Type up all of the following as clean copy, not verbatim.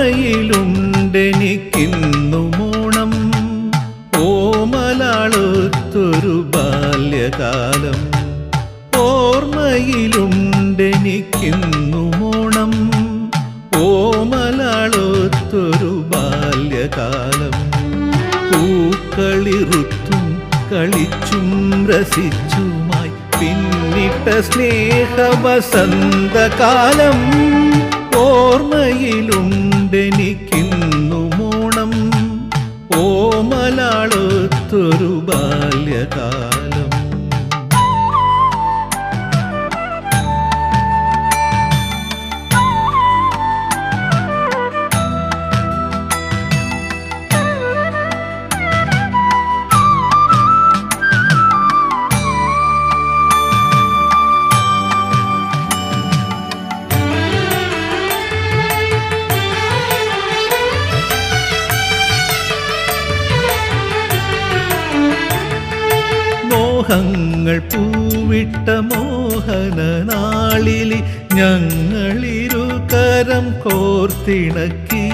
ഓർമ്മയിലുണ്ടെനിക്കിന്നുമോണം ഓമലാളൊത്തൊരു ബാല്യകാലം. ഓർമ്മയിലുണ്ടെനിക്കിന്നുമോണം ഓമലാളൊത്തൊരു ബാല്യകാലം. പൂക്കളിറുത്തും കളിച്ചും രസിച്ചുമായി പിന്നിട്ട സ്നേഹവസന്തകാലം. ഓർമ്മയിലുണ്ടെനിക്കിന്നുമോണം ഓമലാളൊത്തൊരു ബാല്യകാലം. മോഹങ്ങൾ പൂവിട്ട മോഹന നാളിലി ഞങ്ങളിരുകരം കോർത്തിണക്കി.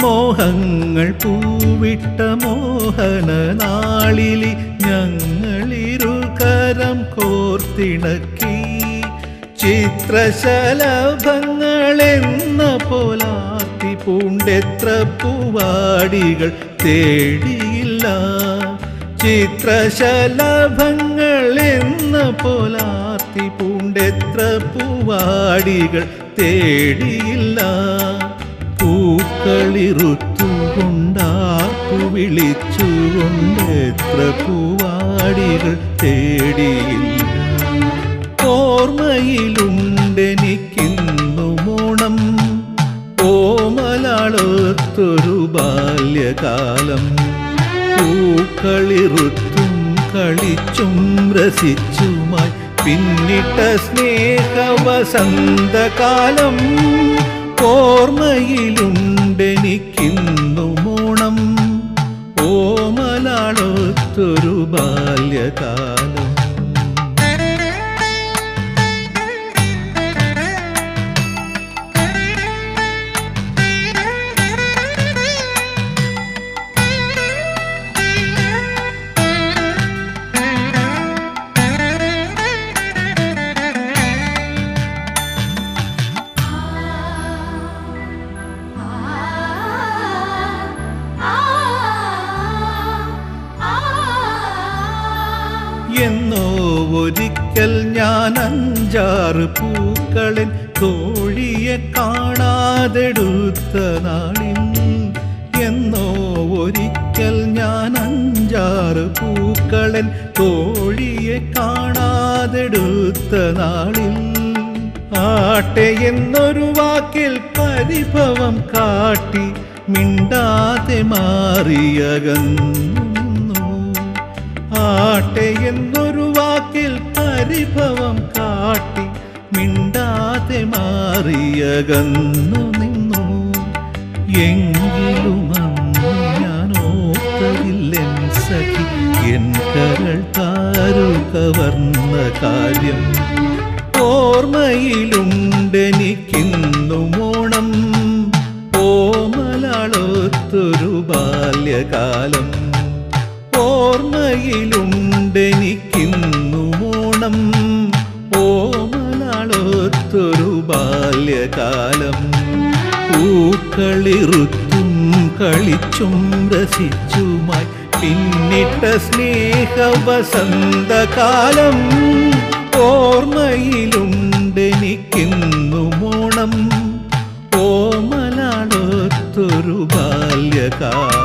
മോഹങ്ങൾ പൂവിട്ട മോഹന നാളിലി ഞങ്ങളിരുകരം കോർത്തിണക്കി. ചിത്രശലഭങ്ങളെന്ന പോലാത്തി പൂണ്ടെത്ര പൂവാടികൾ തേടിയില്ല. ചിത്രശലഭങ്ങളെന്ന പോലാത്തി പൂണ്ടെത്ര പൂവാടികൾ തേടിയില്ല. പൂക്കളിറുത്തുകൊണ്ടാർപ്പു വിളിച്ചുകൊണ്ടെത്ര പൂവാടികൾ തേടിയില്ല. ഓർമ്മയിലുണ്ടെനിക്കിന്നുമോണം ഓമലാളൊത്തൊരു ബാല്യകാലം. പൂക്കളിറുത്തും കളിച്ചും രസിച്ചുമായി പിന്നിട്ട സ്നേഹവസന്തകാലം. ഓർമ്മയിലുണ്ടെനിക്കിന്നുമോണം ഓമലാളൊത്തൊരു ബാല്യകാലം. എന്നോ ഒരിക്കൽ ഞാൻ 5-6 പൂക്കളിൻ തോഴിയെ കാണാതെടുത്ത നാളിൽ. എന്നോ ഒരിക്കൽ ഞാൻ 5-6 പൂക്കളിൻ തോഴിയെ കാണാതെടുത്ത നാളിൽ. ആട്ടെ എന്നൊരു വാക്കിൽ പരിഭവം കാട്ടി മിണ്ടാതെ മാറിയകന്നു. ആട്ടെ എന്നൊരു വാക്കിൽ പരിഭവം കാട്ടി മിണ്ടാതെ മാറിയകന്നു നിന്നു. എങ്കിലും അന്ന് ഞാൻ ഓർത്തതില്ലെൻ സഖി എൻ കരൾ താരു കവർന്ന കാര്യം. ഓർമ്മയിലുണ്ടെനിക്കിന്നുമോണം ഓമലാളൊത്തൊരു ബാല്യകാലം. ഓർമ്മയിലുണ്ടെനിക്കിന്നുമോണം ഓമലാളൊത്തൊരു ബാല്യകാലം. പൂക്കളിറുത്തും കളിച്ചും രസിച്ചുമായി പിന്നിട്ട സ്നേഹവസന്തകാലം. ഓർമ്മയിലുണ്ടെനിക്കിന്നുമോണം ഓമലാളൊത്തൊരു ബാല്യകാലം.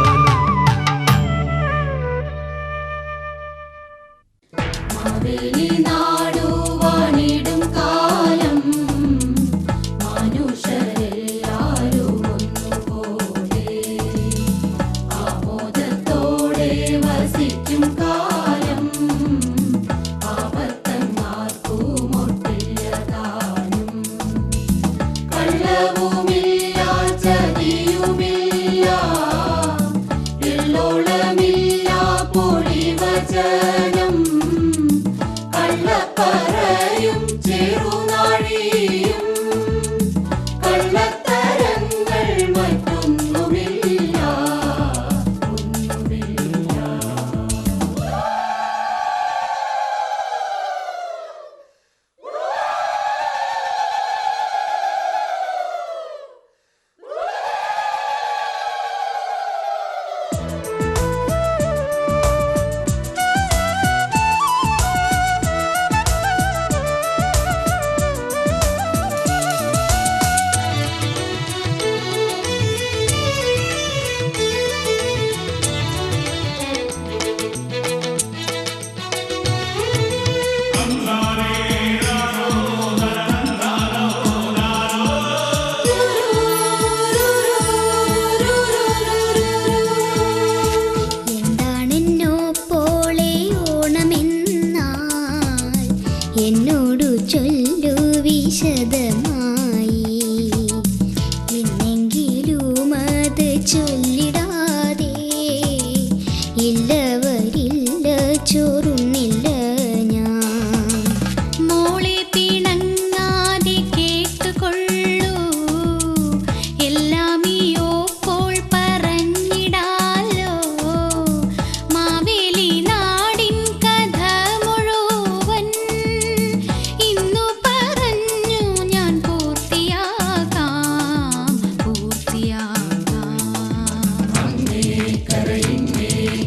ചെറുനാഴിയും കള്ളത്തരങ്ങൾ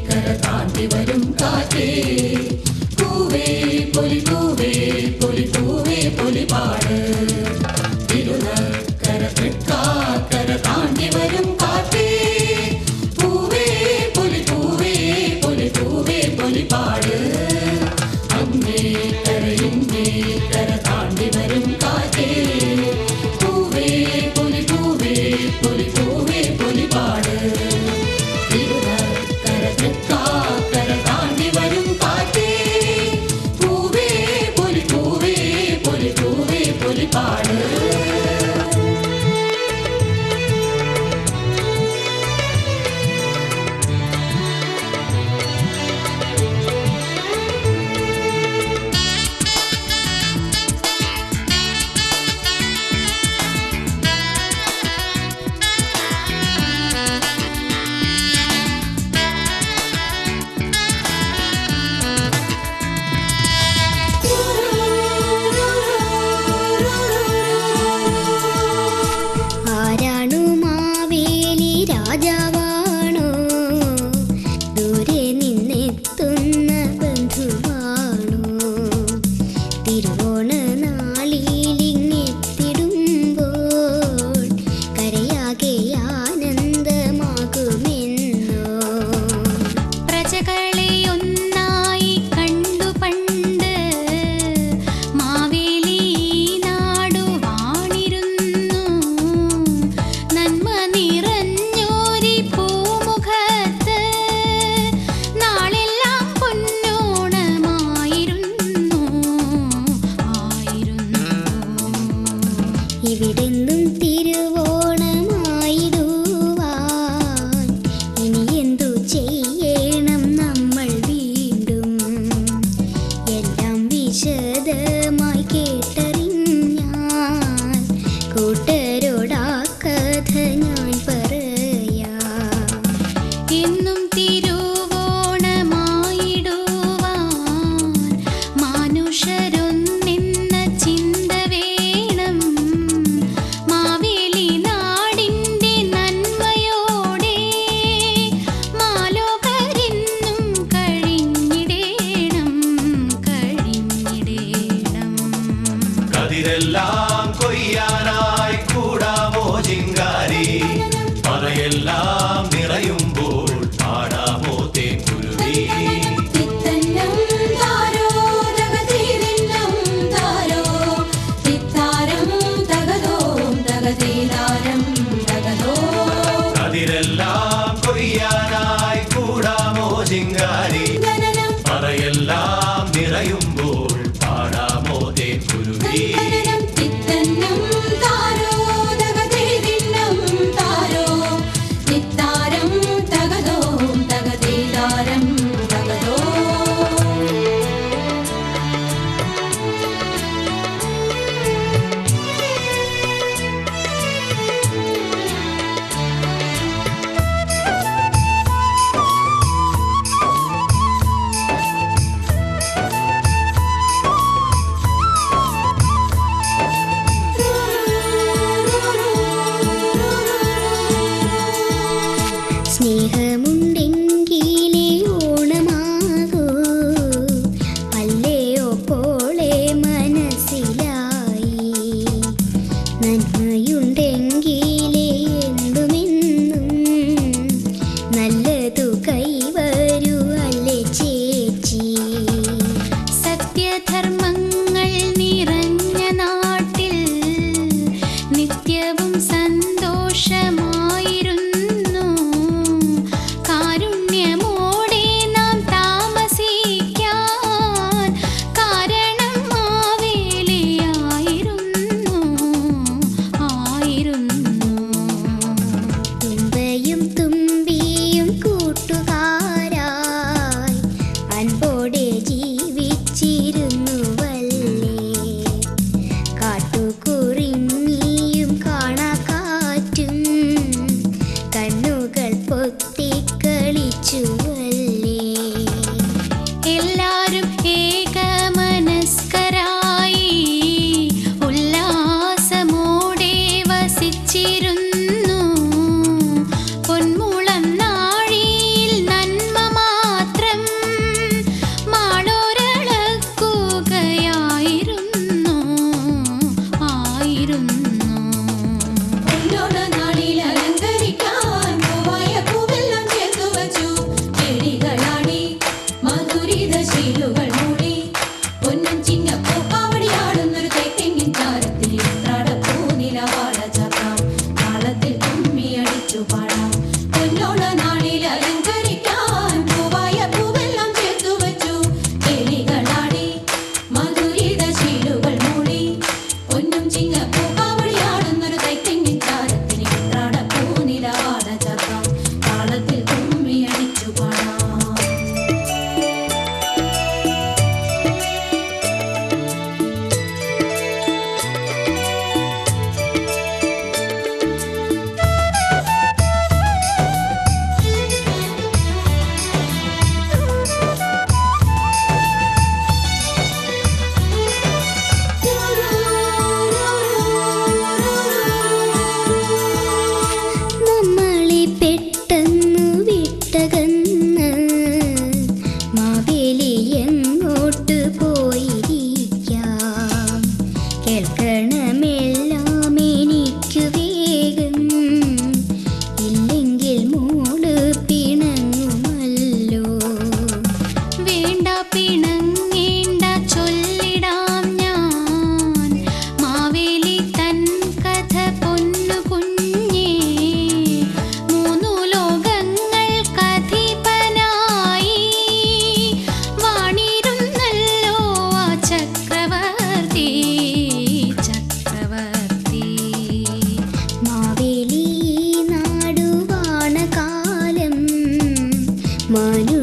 കര താണ്ടി വരും കാറ്റേ പൂവേ പൊലി പൂവേ പൊലി പൂവേ പൊലിപാട് തിരുനക്കര തൃക്കാക്കര താണ്ടി വരും കാറ്റേ പൂവേ പൊലി പൂവേ പൊലി പൂവേ പൊലിപാട് അങ്ങേ കര താണ്ടി വരും കാറ്റേ പൂവേ പൊലി പൂവേ പൊലി പൂവേ പൊലിപാട് തിരുനക്കര തൃക്കാക്കര താണ്ടി വരും കാറ്റേ പൂവേ പൊലി പൂവേ പൊലി പൂവേ പൊലിപാട് ആരാണു മാവേലി രാജാവാണോ ദൂരെ നിന്നെത്തുന്ന ബന്ധുവാണോ തിരുവോണ നാളിലിങ്ങെത്തിടുമ്പോൾ കരയാകെ ആനന്ദമാകുമെന്നോ പ്രജകളെ ഒന്നായി കണ്ടു പണ്ട് മാവേലി നാടു വാണിരുന്നു നന്മ നിറഞ്ഞോരി പൂമുഖത്ത് നാളെല്ലാം പൊന്നോണമായിരുന്നു ഇവിടെന്നും തിരുവോണമായിടുവാൻ ഇനി എന്തു ചെയ്യണം നമ്മൾ വീണ്ടും എല്ലാം വിശദമായി കേട്ടറിഞ്ഞാൽ കൂട്ടരോടാ കഥ ഞാൻ പറയാം എന്നും തിരുവോണമായിടുവാൻ മാനുഷരൊന്നെന്ന ചിന്ത വേണം മാവേലി നാടിൻ്റെ നന്മയോടെ മാലോകരെന്നും കഴിഞ്ഞിടേണം കതിരെല്ലാം കൊയ്യാനായി കൂടാമോ ചിങ്കാരി പറയെല്ലാം നിറയുമ്പോൾ പാടാമോ തേൻകുരുവി തിത്തന്നം താരോ തകതീരിന്നം താരോ തിത്താരം തകതോം തകതീരാരം തകതോ കതിരെല്ലാം കൊയ്യാനായി കൂടാമോ ചിങ്കാരി ഗനനം പറയെല്ലാം നിറയുമ്പോൾ പാടാമോ തേൻകുരുവി ഗനനം തിത്തന്നം താരോ തകതീരിന്നം താരോ തിത്താരം തകതോം തകതീരാരം തകതോ സ്നേഹമുണ്ടെങ്കിലേ ഓണമാകൂ അല്ലയോ പോളെ മനസ്സിലായി നന്മയുണ്ടെങ്കിലേ എന്തുമെന്നും നല്ലതു കൈവരൂ അല്ലേ ചേച്ചി സത്യധർമ്മങ്ങൾ നിറഞ്ഞ നാട്ടിൽ നിത്യവും സന്തോഷമായിരുന്നു കാരുണ്യ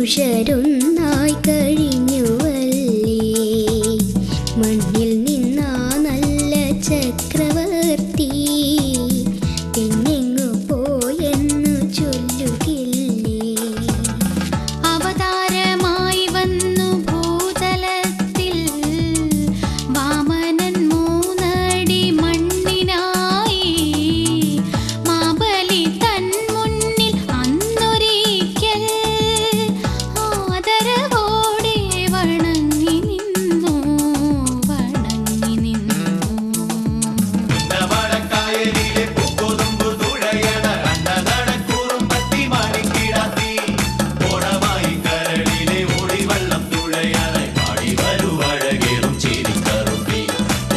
മനുഷ്യരൊന്നായി കഴിഞ്ഞുവല്ലേ. മണ്ണിൽ നിന്നാ നല്ല ചക്രവർത്തി പിന്നെങ്ങു പോയെന്നു ചൊല്ലുകില്ലേ. അവതാരമായി വന്നു ഭൂതലത്തിൽ വാമനൻ മൂന്നടി മണ്ണിനായി. മാബലി തൻ മുന്നിൽ അന്നൊരിക്കൽ ആദരവോടെ വണങ്ങി നിന്നു. ഉന്നമടക്കായലിലെ പൂക്കൊതുമ്പു തുഴയണ കണ്ണനടക്കൂറും പത്തി മാണിക്കിടാത്തി. ഓടമായി കരളിലെ ഓടിവെള്ളം തുഴയാനായി പാടി വരുവഴകേറും ചേരിക്കറുമ്പി.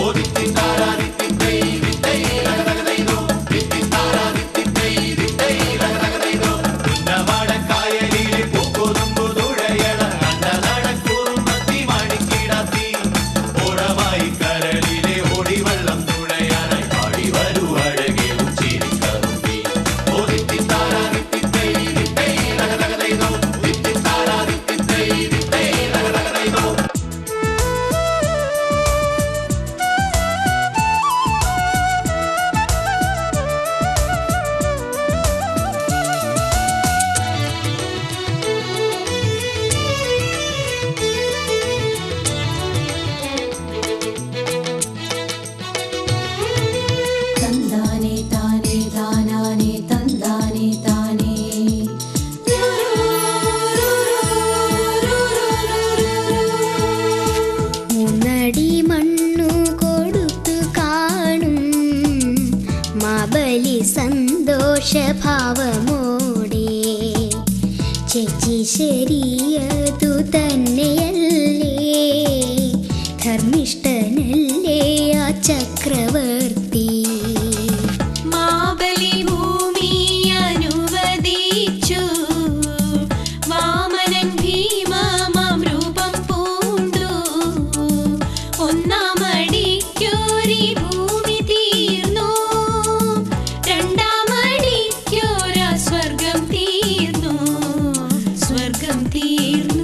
ഓദിത്തിത്താരാദിത്തിത്തൈ ദിത്തൈ രഗരഗതൈതോ, ദിത്തിത്താരാദിത്തിത്തൈ ദിത്തൈ രഗരഗതൈതോ. ഉന്നമടക്കായലിലെ പൂക്കൊതുമ്പു തുഴയണ കണ്ണനടക്കൂറും പത്തി മാണിക്കിടാത്തി. ഓടമായി കരളിലെ ഓടിവെള്ളം തുഴയാനായി പാടി വരുവഴകേറും ചേരിക്കറുമ്പി. ഓദിത്തിത്താരാദിത്തിത്തൈ ദിത്തൈ രഗരഗതൈതോ, ദിത്തിത്താരാദിത്തിത്തൈ ദിത്തൈ രഗരഗതൈതോ. തന്താനേ താനേ താനാനേ തന്താനേ താനേ. മൂന്നടി മണ്ണു കൊടുത്തു കാണും മാബലി സന്തോഷഭാവമോടെ. ചേച്ചി ശരിയതു തന്നെയല്ലേ, ധർമ്മിഷ്ഠനല്ലേ ആ ചക്രവർത്തി. മാബലി ഭൂമി അനുവദിച്ചു. വാമനൻ ഭീമമാം രൂപം പൂണ്ടു. ഒന്നാമടിക്കൊരി ഭൂമി തീർന്നു, രണ്ടാമടിക്കൊര സ്വർഗം തീർന്നു. സ്വർഗം തീർന്നു.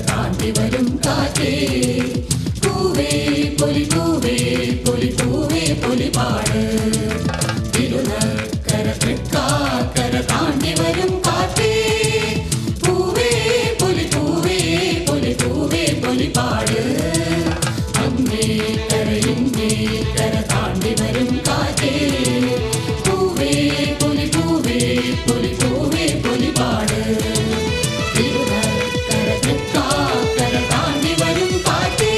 താണ്ടി വരും കാറ്റേ പൂവേ പൊലി പൂവേ പൊലി പൂവേ പൊലിപാട്. തിരുനക്കര തൃക്കാക്കര താണ്ടി വരും കാറ്റേ പൂവേ പൊലി പൂവേ പൊലി പൂവേ പൊലിപാട്. അങ്ങേ കര ഇങ്ങേ കര താണ്ടി വരും കാറ്റേ പൂവേ പൊലി പൂവേ പൊലി പൂവേ പൊലിപാട്. തിരുനക്കര തൃക്കാക്കര താണ്ടി വരും കാറ്റേ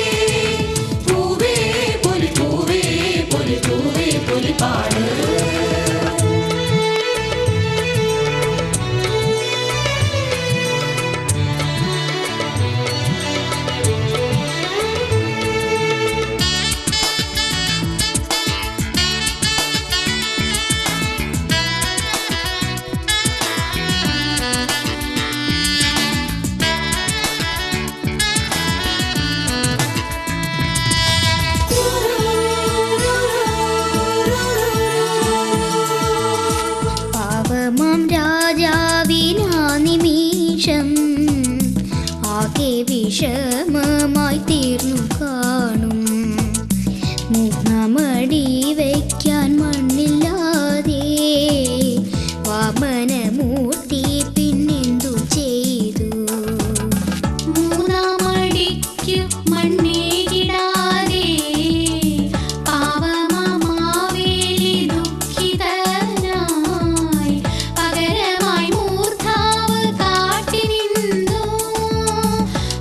പൂവേ പൊലി പൂവേ പൊലി പൂവേ പൊലിപാട്. പാവമാം രാജാവിനാ നിമിഷം ആകെ വിഷമമായി തീർന്നു കാണും. മൂന്നാമടി വയ്ക്കാൻ മണ്ണില്ലാതെ വാമനമൂർത്തി പിന്നെന്തു ചെയ്തു. മൂന്നാമടിക്കു മണ്ണേകിടാതെ പാവമാവേലി ദുഃഖിതനായി. പകരമായി മൂർധാവ് കാട്ടി നിന്നു.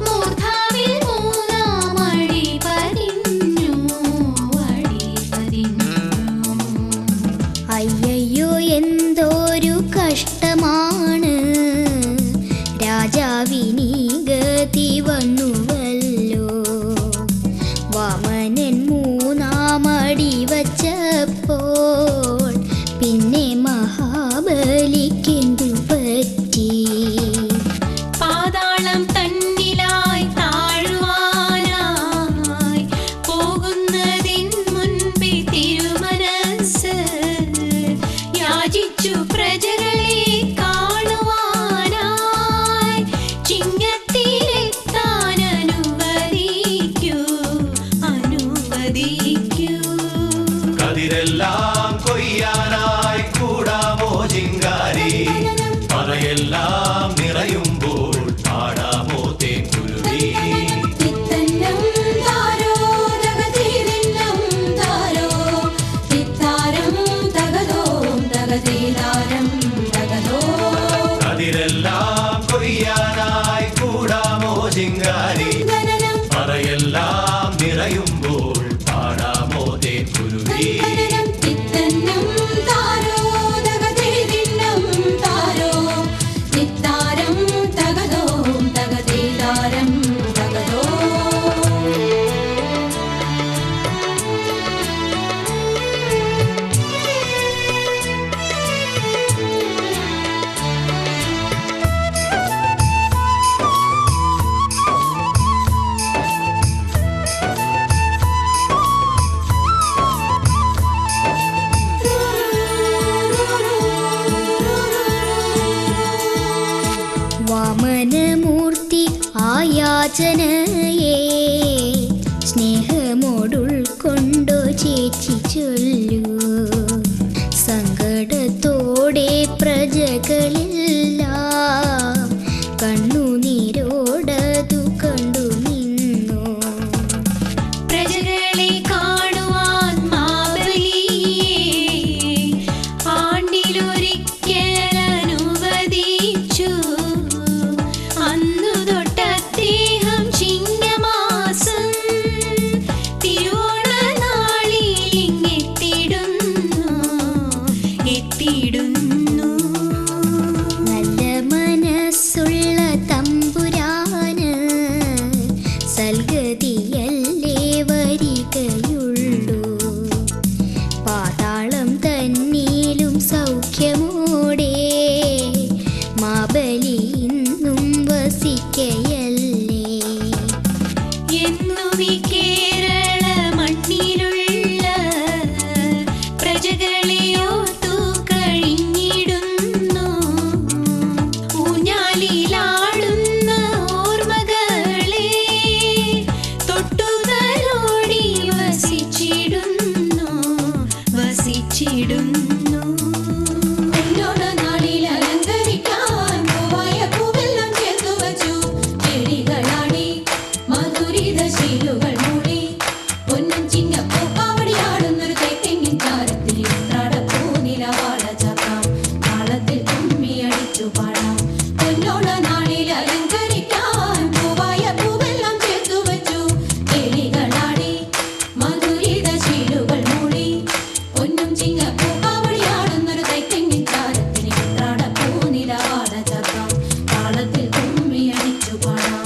മൂർധാവിൽ മൂന്നാമടി ശിങ്കാരി പറയെല്ലാം നിറയുമ്പോൾ പാടാമോ തേൻകുരുവി തിത്തന്നം താരോ തകതീരിന്നം താരോ തിത്താരം തകതോ തകതീരാരം തകതോ അതിരെല്ലാം കൊയ്യാനായി കൂടാമോ ശിങ്കാരി പറയെല്ലാം നിറയുമ്പോൾ പാടാമോ തേൻകുരുവി തിത്തന്നം താരോ തകതീരിന്നം താരോ തിത്താരം തകതോ തകതീരാരം തകതോ വാമനമൂർത്തി ആയാചനയെ സ്നേഹമോടുൾക്കൊണ്ടോ ചേച്ചി ചൊല്ലൂ സങ്കടത്തോടെ പ്രജകളെല്ലാം കണ്ണുനീരോടതു കണ്ടു നിന്നു പ്രജകളെ കാണുവാൻ മാബലിയെ ആണ്ടിലൊരിക്കൽ അനുവദിച്ചു അന്നു തൊട്ടദ്ദേഹം ചിങ്ങമാസം തിരുവോണനാളിലിങ്ങെത്തിടുന്നു നല്ല മനസ്സുള്ള തമ്പുരാന് സൽഗതിയല്ലേ വരികയുള്ളൂ പാതാളം തന്നിലും സൗഖ്യമോടെ മാബലി ഇന്നും വസിക്കയല്ലേ എന്നും ഈ കേരള മണ്ണിലുള്ള പ്രജകളെ ഓർത്തു കഴിഞ്ഞിടുന്നു ഊഞ്ഞാലിലാടുന്ന ഓർമ്മകളെ തൊട്ടുതലോടി വസിച്ചിടുന്നു വസിച്ചിടുന്നു നാളിൽ അലങ്കരിക്കാൻ പൂവായ പൂവെല്ലാം ചേർത്തു വച്ചു ചെടികളാടി മധുരിത ശീലുകൾ മൂടി പൊന്നും ചിങ്ങപ്പൂ പാവടിയാടുന്നൊരു തേക്കെങ്ങിൻ താരത്തിൽ ഇത്രാടപ്പൂ നിലവാള ചാക്കാം താളത്തിൽ കുമ്മി അടിച്ചു പാടാം പൊന്നോണ നാളിൽ അലങ്കരിക്കാൻ പൂവായ പൂവെല്ലാം ചേർത്തു വച്ചു ചെടികളാടി മധുരിത ശീലുകൾ മൂടി പൊന്നും ചിങ്ങപ്പൂ പാവടിയാടുന്നൊരു തേക്കെങ്ങിൻ താരത്തിൽ ഇത്രാടപ്പൂ നിലവാള ചാക്കാം താളത്തിൽ കുമ്മി അടിച്ചു പാടാം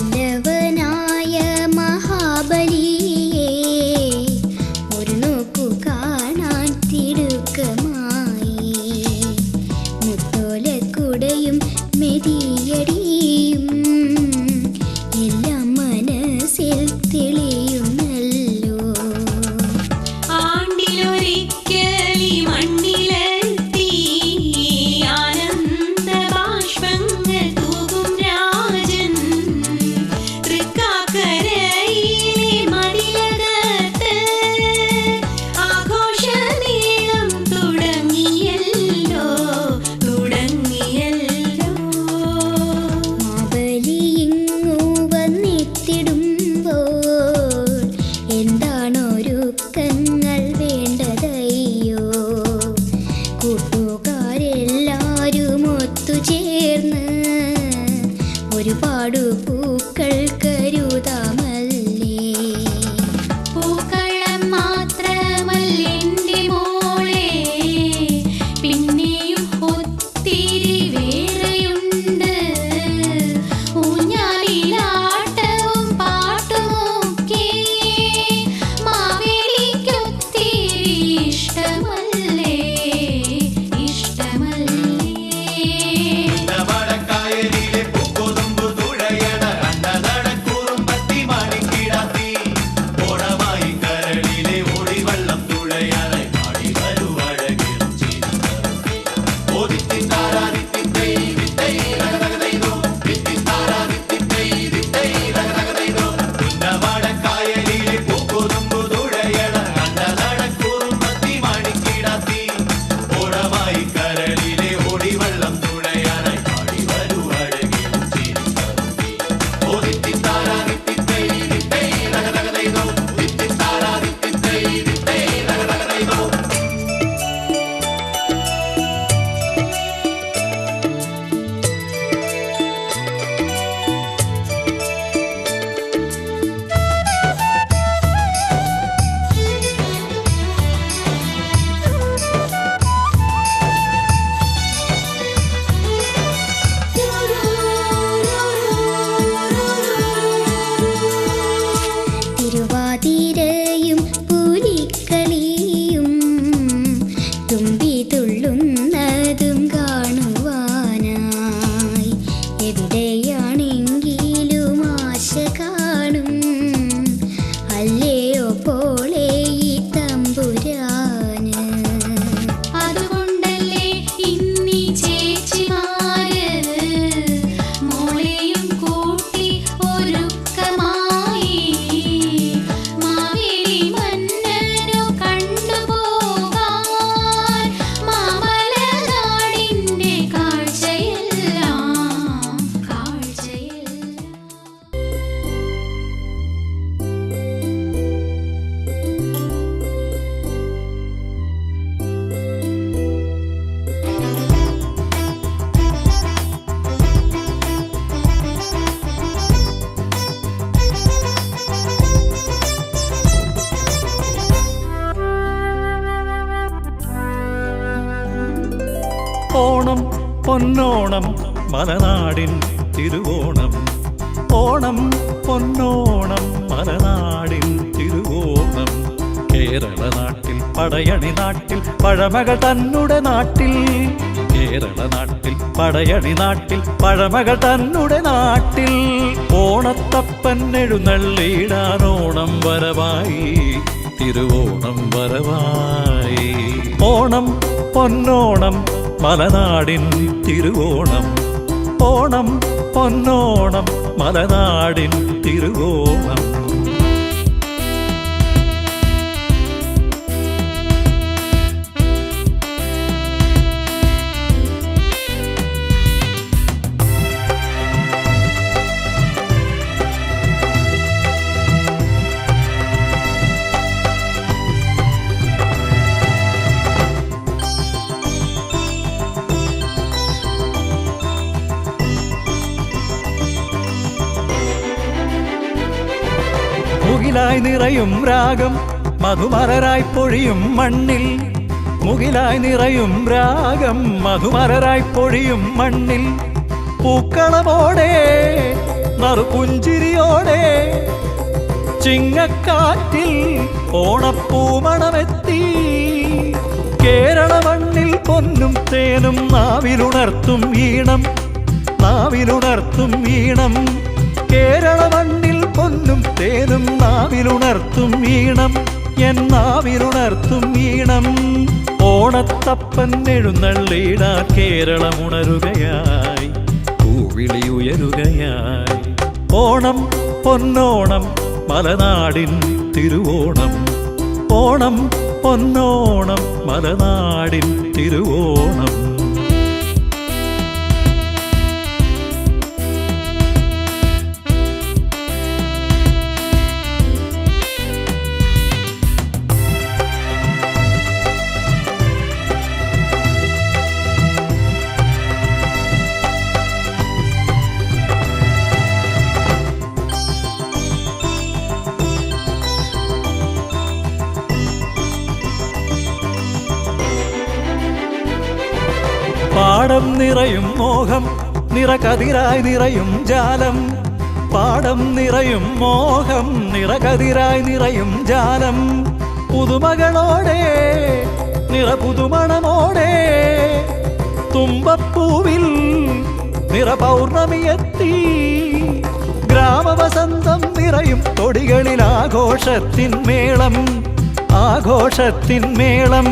നല്ലവനായ മഹാബലിയെ ഒരു നോക്കു കാണാൻ തിടുക്കമായി മുത്തോലക്കുടയും മെതിയടിയും എല്ലാം മനസ്സിൽ തെളിയുന്നല്ലോ ആണ്ടിലൊരിക്കലി മണ്ണിലെത്തി ആനന്ദ ബാഷ്പങ്ങൾ തൂകും രാജൻ തൃക്കാക്കരയിലെ മതിലകത്ത് ആഘോഷമേളം തുടങ്ങിയല്ലോ തുടങ്ങിയല്ലോ മാബലി ഇങ്ങു വന്നെത്തിടുമ്പോൾ എന്താണൊരുക്കങ്ങൾ വേണ്ടതയ്യോ കൂട്ടുകാരെല്ലാരും ഒത്തുചേർന്ന് ഒരുപാട് പൂക്കൾ കരുതാമല്ലേ പൂക്കളം മാത്രമല്ലെന്റെ മോളെ പിന്നെയും ഒത്തിരി വേറെയുണ്ട് ഊഞ്ഞാലിലാട്ടവും പാട്ടുമൊക്കെ മാവേലിക്കൊത്തിരി ഇഷ്ടമല്ലേ ഇഷ്ടമല്ലേ വടക്കായലിലെ പൂക്കൊതുമ്പു ഏറെയാണെങ്കിലും ആശ കാണും അല്ലയോ പോളെ ഈ തമ്പുരാന്. അതുകൊണ്ടല്ലേ ഇന്നീ ചേച്ചിമാര് മോളെയും കൂട്ടി ഒരുക്കമായി മാവേലി മന്നനു കണ്ടുപോകാൻ മാമലനാടിന്റെ കാഴ്ചയെല്ലാം. ഓണം പൊന്നോണം മലനാടിൻ തിരുവോണം. ഓണം പൊന്നോണം മലനാടിൻ തിരുവോണം. കേരള നാട്ടിൽ പടയണി നാട്ടിൽ പഴമകൾ തന്നുടെ നാട്ടിൽ. കേരള നാട്ടിൽ പടയണി നാട്ടിൽ പഴമകൾ തന്നുടെ നാട്ടിൽ. ഓണത്തപ്പൻ എഴുന്നള്ളിയിടാൻ ഓണം വരവായി തിരുവോണം വരവായി. ഓണം പൊന്നോണം മലനാടിൻ തിരുവോണം. ഓണം പൊന്നോണം മലനാടിൻ തിരുവോണം. മുകിലായി നിറയും രാഗം മധുമലരായി പൊഴിയും മണ്ണിൽ. മുകിലായി നിറയും രാഗം മധുമലരായി പൊഴിയും മണ്ണിൽ. പൂക്കളമോടെ നറുപുഞ്ചിരിയോടെ ചിങ്ങക്കാറ്റിൽ ഓണപ്പൂമണമെത്തി. കേരള മണ്ണിൽ പൊന്നും തേനും നാവിലുണർത്തും ഈണം. നാവിലുണർത്തും ഈണം. കേരള മണ്ണിൽ പൊന്നും തേനും നാവിലുണർത്തും ഈണം. എന്നാവിലുണർത്തും ഈണം. ഓണത്തപ്പൻ എഴുന്നള്ളിടാൻ കേരളമുണരുകയായി പൂവിളി ഉയരുകയായി. ഓണം പൊന്നോണം മലനാടിൻ തിരുവോണം. ഓണം പൊന്നോണം മലനാടിൻ തിരുവോണം. പാടം നിറയും മോഹം നിറകതിരായി നിറയും ജാലം. പാടം നിറയും മോഹം നിറകതിരായി നിറയും ജാലം. പുതുമകളോടെ നിറപുതുമണമോടെ തുമ്പപ്പൂവിൽ നിറപൗർണമിയെത്തി. ഗ്രാമവസന്തം നിറയും തൊടികളിൽ ആഘോഷത്തിൻ മേളം. ആഘോഷത്തിൻ മേളം.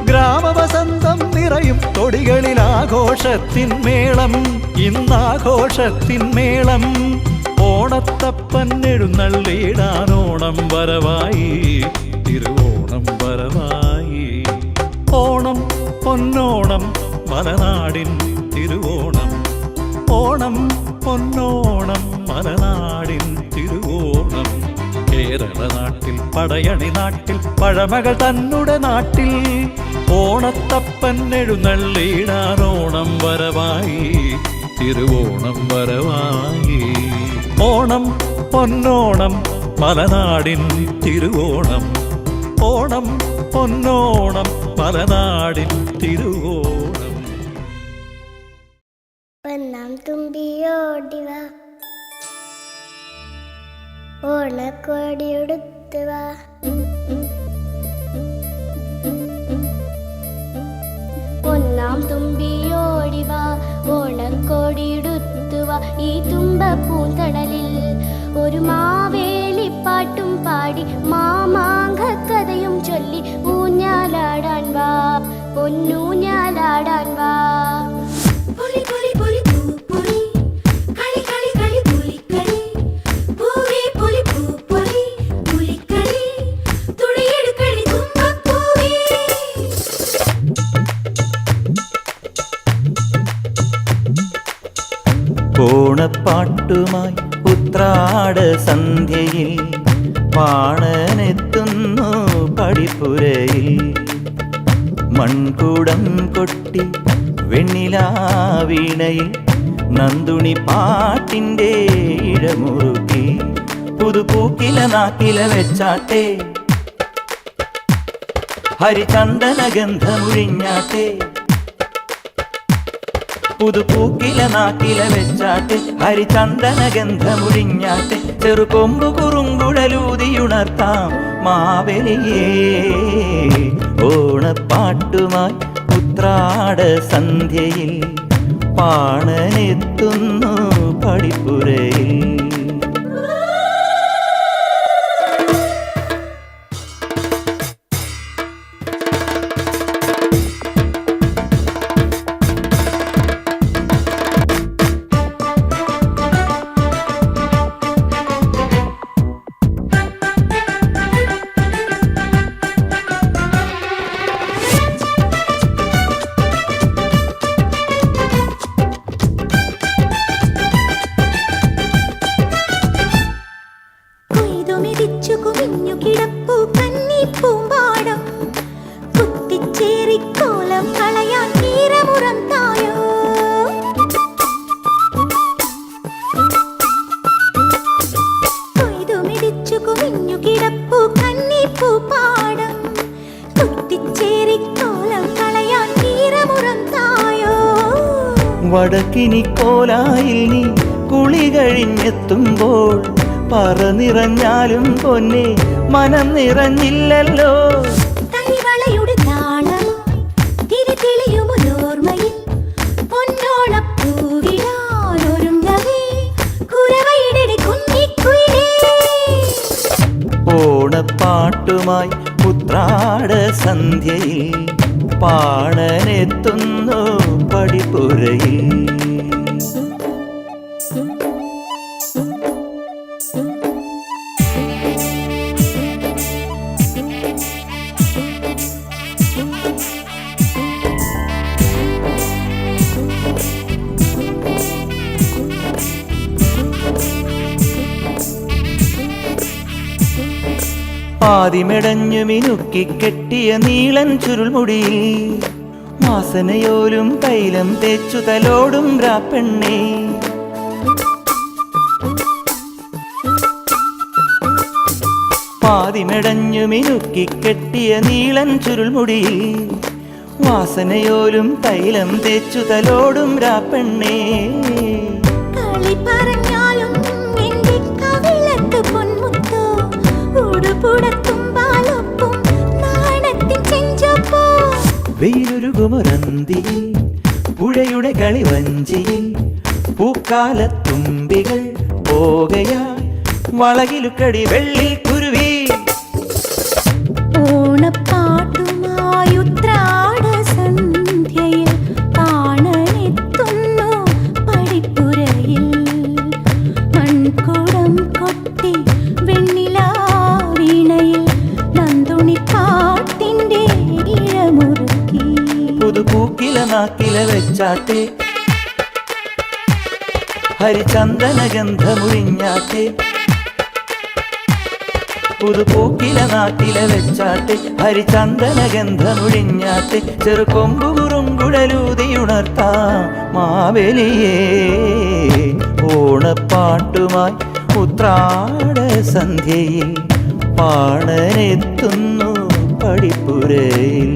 ഗ്രാമവസന്തം നിറയും തൊടികളിൽ ആഘോഷത്തിൻ മേളം. ഇന്നാഘോഷത്തിൻ മേളം. ഓണത്തപ്പൻ എഴുന്നള്ളിടാൻ ഓണം വരവായി തിരുവോണം വരവായി. ഓണം പൊന്നോണം മലനാടിൻ തിരുവോണം. ഓണം പൊന്നോണം മലനാടിൻ തിരുവോണം. കേരള നാട്ടിൽ പടയണി നാട്ടിൽ പഴമകൾ തന്നുടെ നാട്ടിൽ. ഓണത്തപ്പൻ എഴുന്നള്ളിടാൻ ഓണം വരവായി തിരുവോണം വരവായി. ഓണം പൊന്നോണം മലനാടിൻ തിരുവോണം. ഓണം പൊന്നോണം മലനാടിൻ തിരുവോണം. ഒന്നാം തുമ്പിയോടിവാ ഓണക്കോടിയുടുത്തുവാ. ഒന്നാം തുമ്പിയോടിവാ ഓണക്കോടിയുടുത്തുവാ. ഈ തുമ്പപ്പൂന്തണലിൽ ഒരു മാവേലിപ്പാട്ടും പാടി മാമാങ്കക്കഥയും ചൊല്ലി ഊഞ്ഞാലാടാൻ വാ പൊന്നൂഞ്ഞാലാടാൻ വാ. പുലി പുലി പുലി പൂ പുലി കളി കളി കളി പുലിക്കളി പൂവേ പുലി പൂ പുലി പുലിക്കളി തുടിയെടുക്കളി തുമ്പപ്പൂവേ. ഓണപ്പാട്ടുമായി ഉത്രാട സന്ധ്യയിൽ പാണനെത്തുന്നു പടിപ്പുരയിൽ. മൺകുടം കൊട്ടി വെണ്ണിലാവീണയിൽ നന്ദുണി പാട്ടിൻ്റെ ഇഴമുറുക്കി. പുതുപൂക്കില നാക്കില വെച്ചാട്ടെ ഹരിചന്ദന ഗന്ധമുഴിഞ്ഞാട്ടെ. പുതുപൂക്കില നാക്കില വെച്ചാട്ടെ ഹരിചന്ദന ഗന്ധമുഴിഞ്ഞാട്ടെ. ചെറുകൊമ്പു കുറുങ്കുഴലൂതിയുണർത്താം മാവേലിയേ. ഓണപ്പാട്ടുമായി ഉത്രാട സന്ധ്യയിൽ പാണനെത്തുന്നു പടിപ്പുരയിൽ. കൊയ്തുമെതിച്ചു കുമിഞ്ഞു കിടപ്പൂ കന്നിപ്പൂമ്പാടം കുത്തിച്ചേറിക്കോലം കളയാൻ തീരമുറം തായോ. കൊയ്തുമെതിച്ചു കുമിഞ്ഞു കിടപ്പൂ കന്നിപ്പൂപ്പാടം കുത്തിച്ചേറിക്കോലം കളയാൻ തീരമുറം തായോ. വടക്കിനി കോലായിൽ നീ കുളി കഴിഞ്ഞെത്തുമ്പോൾ പറനിറഞ്ഞാലും പൊന്നെ മനം നിറഞ്ഞില്ലല്ലോ. തനിവളയുടെ താളം തിരിതെളിയുമൊരോർമ്മയിൽ പൊന്നോണപ്പൂവിടാനൊരുങ്ങവേ കുരവയുടെ കുഞ്ഞിക്കുയിലേ. ഓണപ്പാട്ടുമായി ഉത്രാട സന്ധ്യയിൽ പാണനെത്തുന്നു പടിപ്പുരയിൽ. ആദിമെടഞ്ഞു മിനുക്കി കെട്ടിയ നീളൻ ചുരുൾമുടിയിൽ വാസനയോലും തൈലം തേച്ചു തലോടും രാപ്പെണ്ണേ. ആദിമെടഞ്ഞു മിനുക്കി കെട്ടിയ നീളൻ ചുരുൾമുടിയിൽ വാസനയോലും തൈലം തേച്ചു തലോടും രാപ്പെണ്ണേ. കളി പറഞ്ഞാലും എന്റെ കവിളത്ത് പൊന്മുത്തോ ഉടുപുടത്തുമ്പാലൊപ്പം നാണത്തിൻ ചെഞ്ചപ്പോ. വെയിലൊരുകുമൊരന്തിയിൽ പുഴയുടെ കളിവഞ്ചിയിൽ പൂക്കാലത്തുമ്പികൾ പോകയാ വളകിലുക്കടി വെള്ളി കുരുവി. ഓണപ്പാട്ടുമായി ഉത്രാട സന്ധ്യയിൽ പാണനെത്തുന്നു പടിപ്പുരയിൽ. മൺകുടം കൊട്ടി വെണ്ണിലാവീണയിൽ നന്ദുണി പാട്ടിൻ്റെ ഇഴമുറുക്കി. പുതുപൂക്കില നാക്കില വെച്ചാട്ടെ ഹരിചന്ദന ഗന്ധമുഴിഞ്ഞാട്ടെ. പുതുപൂക്കില നാട്ടില വെച്ചാട്ടെ ഹരിചന്ദന ഗന്ധമുഴിഞ്ഞാട്ടെ. ചെറുകൊമ്പു കുറുങ്കുഴലൂതിയുണർത്താം മാവേലിയേ. ഓണപ്പാട്ടുമായി ഉത്രാട സന്ധ്യയിൽ പാണനെത്തുന്നു പടിപ്പുരയിൽ.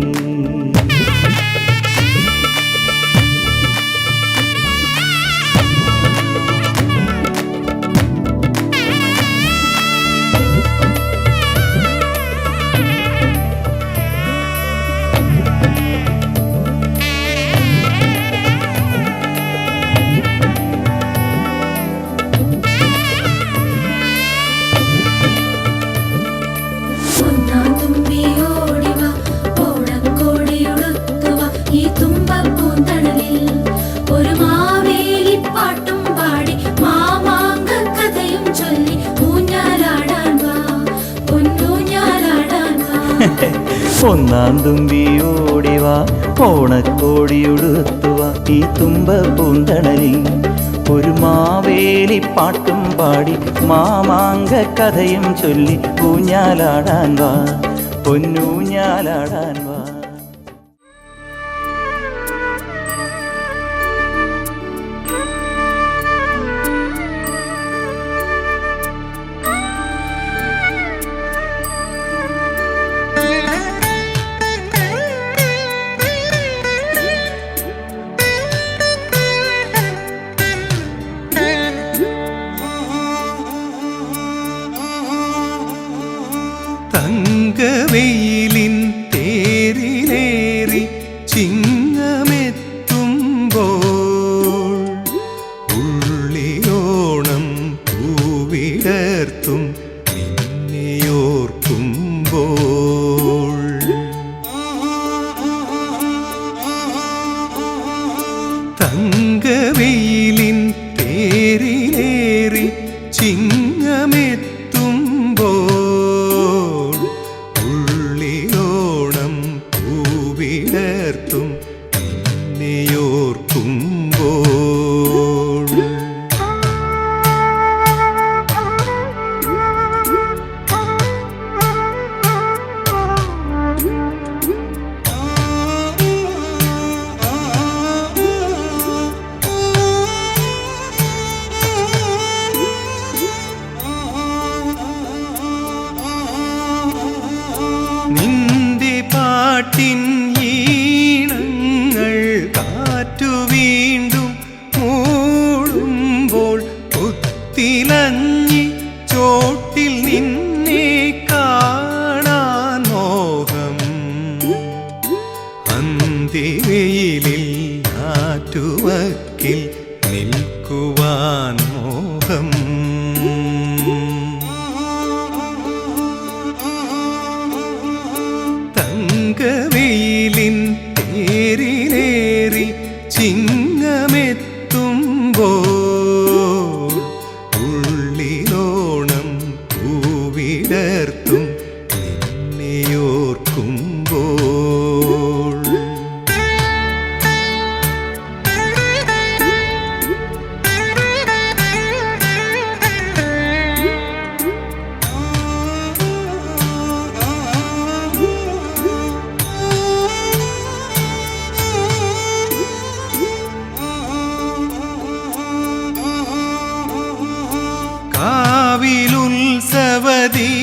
ഒന്നാം തുമ്പി ഓടിവാ ഓണക്കോടിയുടുത്തുവാ ഈ തുമ്പ പൂന്തണലിൽ ഒരു മാവേലി പാട്ടും പാടി മാമാങ്ക കഥയും ചൊല്ലി ഊഞ്ഞാലാടാൻ വാ പൊന്നൂഞ്ഞാലാടാൻ വാ. തങ്കവെയിലിൻ തേരിലേറി ചിങ്ങമെത്തുമ്പോൾ ഉള്ളിലോണം പൂവിടർത്തും നിന്നെയോർക്കുമ്പോൾ തങ്കവെയിലിൻ തേരിലേറി ചിങ്ങമെത്തുമ്പോൾ ഉള്ളിലോണം പൂവിടർത്തും നിന്നെയോർക്കുമ്പോൾ നിന്റെ പാട്ടിൻ ഈണങ്ങൾ കാറ്റു വീണ്ടും മൂടുമ്പോൾ ഒത്തിലഞ്ഞി ചോട്ടിൽ നിന്നെ കാണാൻ മോഹം അന്തിവെയിലിൽ ആറ്റുവക്കിൽ നിൽക്കുവാൻ മോഹം തങ്കവെയിലിൻ തേരിലേറി ചിങ്ങമെത്തുമ്പോൾ ഉള്ളിലോണം പൂവിടർത്തും നിന്നെയോർക്കുമ്പോൾ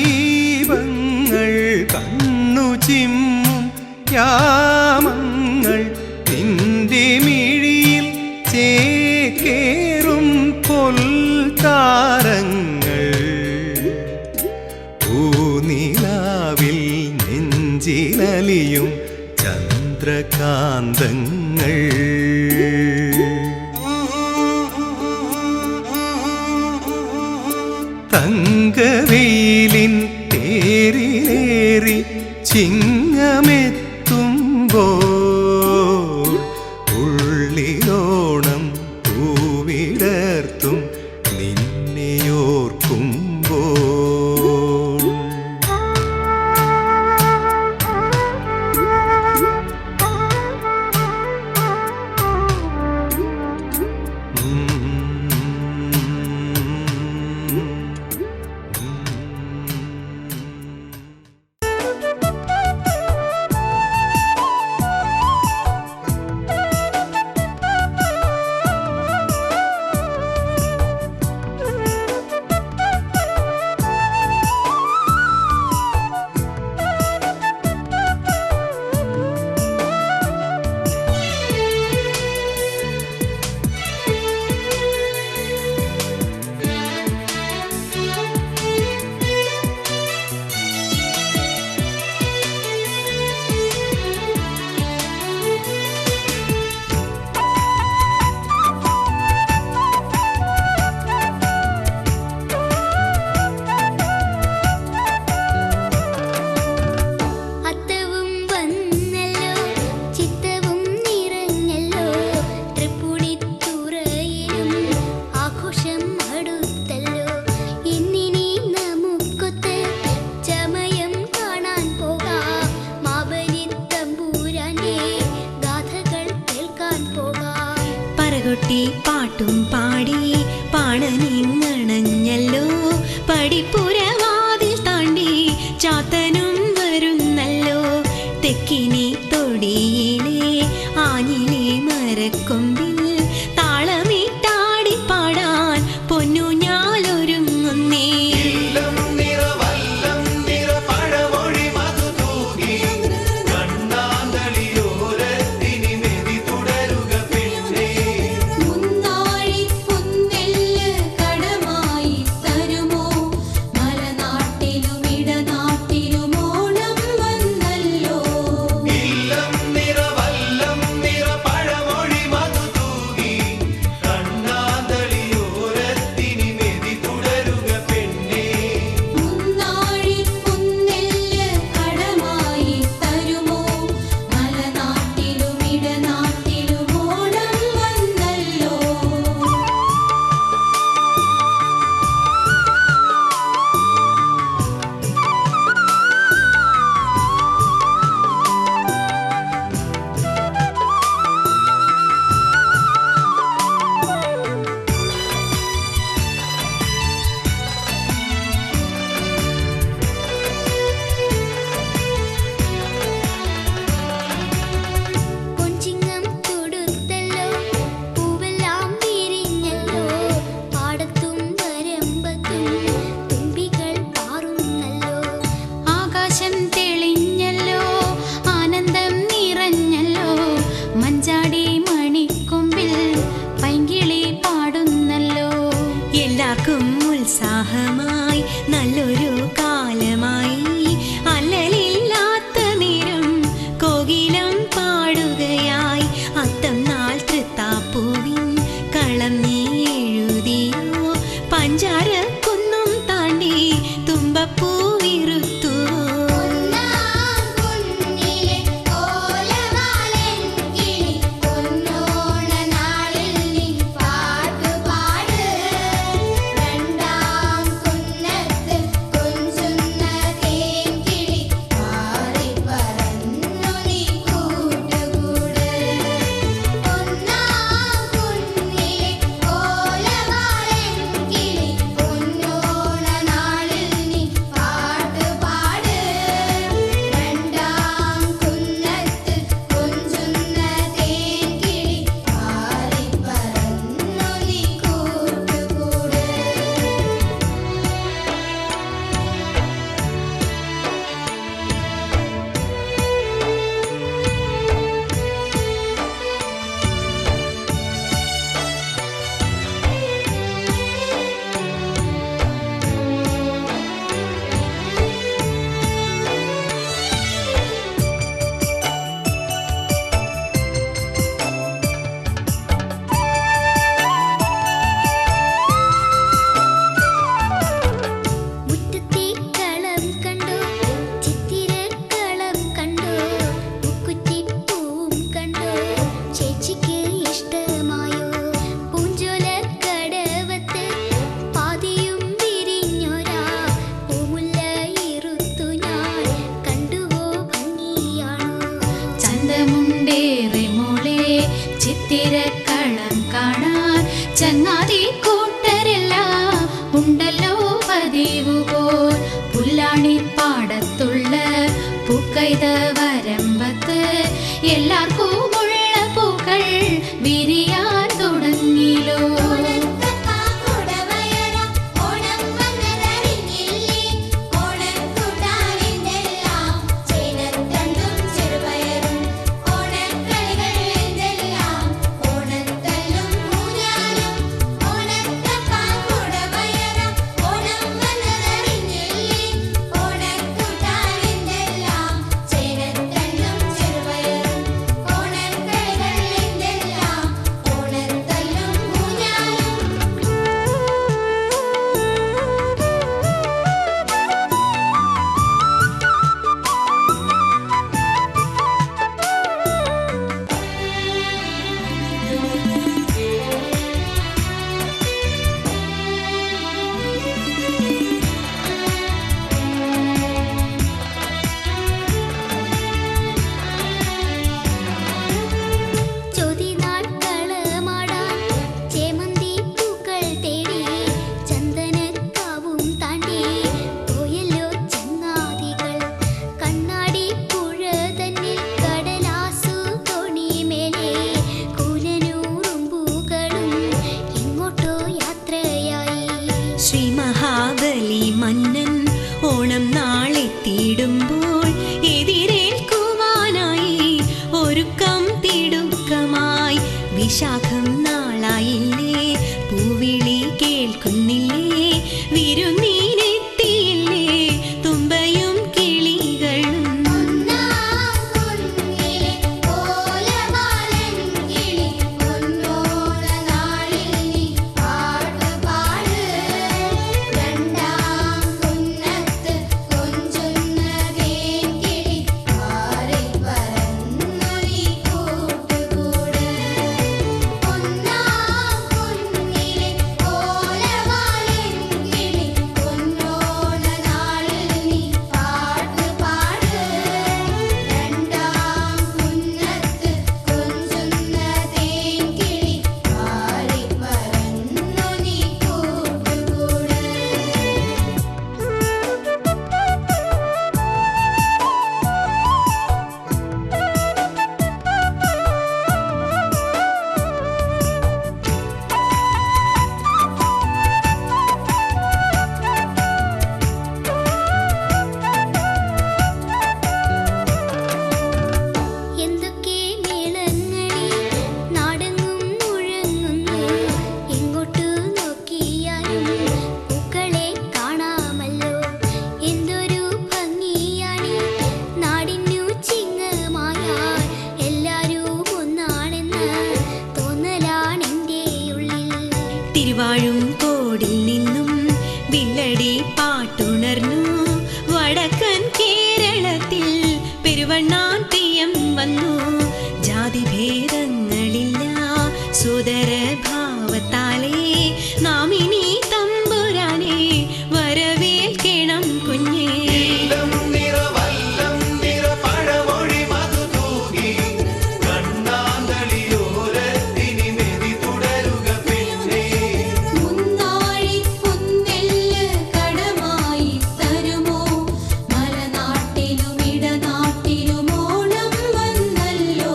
കാവിലുത്സവദീപങ്ങൾ കണ്ണു ചിമ്മും യാമങ്ങൾ നിന്റെ മിഴിയിൽ ചേക്കേറും പൊൽത്താരങ്ങൾ പൂനിലാവിൽ നെഞ്ചിലലിയും ചന്ദ്രകാന്തങ്ങൾ തങ്കവെയിലിൻ തേരിലേറി ചിങ്ങമെത്തുമ്പോൾ ഉള്ളിലോണം പൂവിടർത്തും നിന്നെയോർക്കുമ്പോൾ പ്രാണനിങ്ങണഞ്ഞല്ലോ പടിപ്പുരവാതിൽ താണ്ടി ചാത്തനും വരുന്നല്ലോ തെക്കിനി തൊടിയിലെ ആഞ്ഞിലെ മരക്കൊമ്പിൽ താളമിട്ടാടി പാടാൻ പൊന്നു ഞാലൊരുങ്ങുന്നേ മുന്നാഴി പുന്നെല്ല് കടമായി തരുമോ മലനാട്ടിലും ഇടനാട്ടിലും ഓണം വന്നല്ലോ മുന്നാഴി പുന്നെല്ല് കടമായി തരുമോ മലനാട്ടിലും ഇടനാട്ടിലും ഓണം വന്നല്ലോ പൊൻചിങ്ങം തൊടുത്തല്ലോ പൂവെല്ലാം വിരിഞ്ഞല്ലോ പാടത്തും വരമ്പത്തും തുമ്പികൾ പാറുന്നല്ലോ ആകാശം തെളിഞ്ഞല്ലോ ആനന്ദം നിറഞ്ഞല്ലോ മഞ്ചാടി മണിക്കൊമ്പിൽ പൈങ്കിളി പാടുന്നല്ലോ എല്ലാവർക്കും ഉത്സാഹമായി നല്ലൊരു കാലമായി അല്ലലില്ലാത്ത നേരം കോകിലം പാടുകയായി അത്തം നാൾ തൃത്താപ്പൂവിൻ കളം നീ എഴുതിയോ പഞ്ചാരക്കുന്നും താണ്ടി തുമ്പപ്പൂ വിറുത്തുവോ ഒന്നാം കുന്നിലെ കോലവാലൻ കിളി പൊന്നോണ നാളിൽ നീ പാട്ടുപാട് രണ്ടാം കുന്നത്ത് കൊഞ്ചുന്ന തേൻകിളി പാറി പറന്നു നീ കൂട്ടുകൂട് ഒന്നാം കുന്നിലെ കോലവാലൻ കിളി പൊന്നോണ ശ്രീ മഹാബലി മന്നൻ ഓണം നാളെത്തിയിടുമ്പോൾ എതിരേൽക്കുവാനായി ഒരുക്കം തിടുക്കമായി. വിശാഖം നാളായില്ലേ, പൂവിളി കേൾക്കുന്നില്ലേ, വിരുന്നീനെത്തിയില്ലേ തുമ്പയും കിളികളും. ഒന്നാം കുഞ്ഞിലെ കോലമാലൻ കിളി പൊന്നോണ നാളിൽ നീ പാട്ടുപാട്. രണ്ടാം കുന്നത്ത് കൊഞ്ചുന്ന തേൻകിളി പാറിപ്പറന്നു നീ കൂട്ടുകൂട്. ഒന്നാം കുഞ്ഞിലെ കോലമാലൻ കിളി പൊന്നോണ നാളിൽ നീ പാട്ടുപാട്. രണ്ടാം കുന്നത്ത് കൊഞ്ചുന്ന തേൻകിളി പാറിപ്പറന്നു നീ കൂട്ടുകൂട്. എന്തൊക്കെ മേളങ്ങളിൽ നാടെങ്ങും മുഴങ്ങുന്നു. എങ്ങോട്ടു നോക്കിയാലും പൂക്കളെ കാണാമല്ലോ. എന്തൊരു ഭംഗിയാണ് നാടിനു ചിങ്ങമായാൽ എല്ലാരും ഒന്നാണെന്ന് തോന്നലാണെൻ്റെ ഉള്ളിൽ. തിരുവാഴും കോടിൽ നിന്നും വില്ലടി പാട്ടുണർന്നു. വടക്കൻ കേരളത്തിൽ പെരുവണ്ണാൻ തെയ്യം വന്നു. ജാതിഭേദങ്ങളില്ല സോദര ഭാവത്താലേ നാം ഇനി തമ്പുരാനെ വരവേൽക്കണം കുഞ്ഞേ. മുന്നാഴി പുന്നെല്ല് കടമായി തരുമോ? മലനാട്ടിലും ഇടനാട്ടിലും ഓണം വന്നല്ലോ.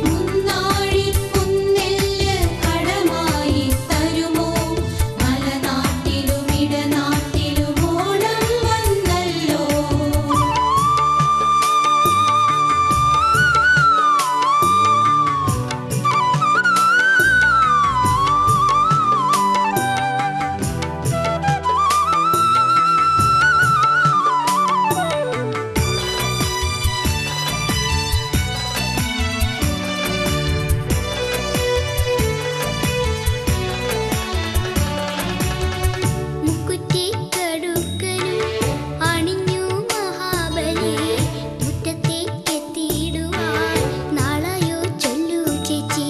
മുന്നാഴി പുന്നെല്ല് കടമായി തരുമോ? മലനാട്ടിലും ഇടനാട്ടിലും ഓണം വന്നല്ലോ. മുക്കുറ്റിക്കടുക്കനും അണിഞ്ഞു മഹാബലി. മുറ്റത്തേക്കെത്തിയിടുവാൻ നാളായോ ചൊല്ലു ചേച്ചി.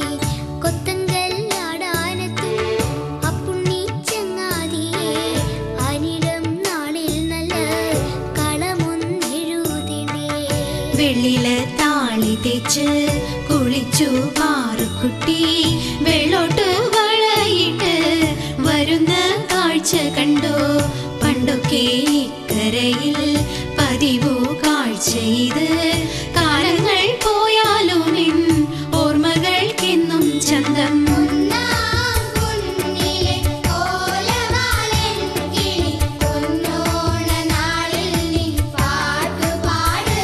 കൊത്തങ്കല്ലാടാനത്തും അപ്പുണ്ണി ചങ്ങാതിയെ അനിടം നാളിൽ നല്ല കളമൊന്നെഴുതിടേ. വെള്ളില താളി തേച്ച് കുളിച്ചു പാറുക്കുട്ടി. വെള്ളോട്ട് വളയിട്ട് വരുന്ന കാഴ്ച കണ്ടോ? പണ്ടൊക്കെ ഇക്കരയിൽ പതിവു കാഴ്ച ഇത്. കാലങ്ങൾ പോയാലും എൻ ഓർമ്മകൾക്കെന്നും ചന്തം. ഒന്നാം കുഞ്ഞിലെ കോലമാലൻ കിളി പൊന്നോണ നാളിൽ നീ പാട്ടുപാട്.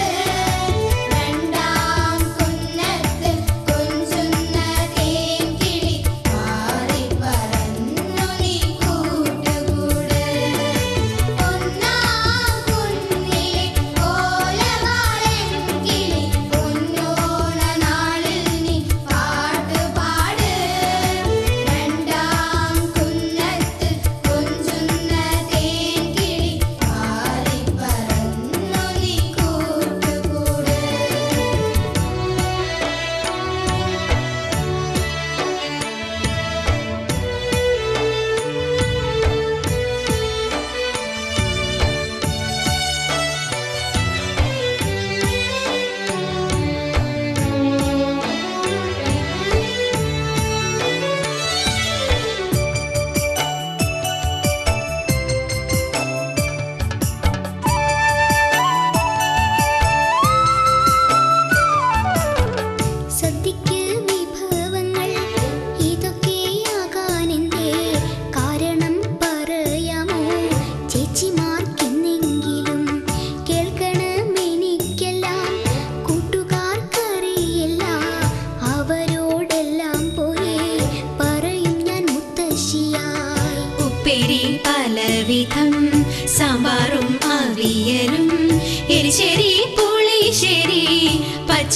രണ്ടാം കുന്നത്ത് കൊഞ്ചുന്ന തേൻകിളി പാറിപ്പറന്നു നീ കൂട്ടുകൂട്. ഒന്നാം കുഞ്ഞിലെ കോലമാലൻ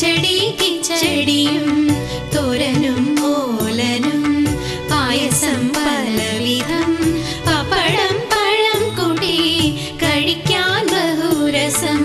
പച്ചടി കിച്ചടിയും തോരനും ഓലനും പായസം പലവിധം പപ്പടം പഴം കൂട്ടി കഴിക്കാൻ ബഹുരസം.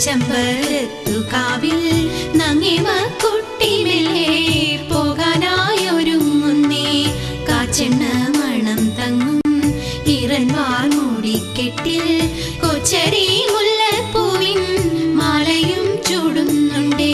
ചെമ്പരത്തുകാവിൽ നങ്ങിമ കുട്ടിമെല്ലെ പോകാനായൊരുങ്ങുന്നേ. കാച്ചെണ്ണ മണം തങ്ങും ഇറൻവാർ മൂടിക്കെട്ടിൽ കൊച്ചരി മുല്ലപ്പൂവിൻ മാലയും ചൂടുന്നുണ്ടേ.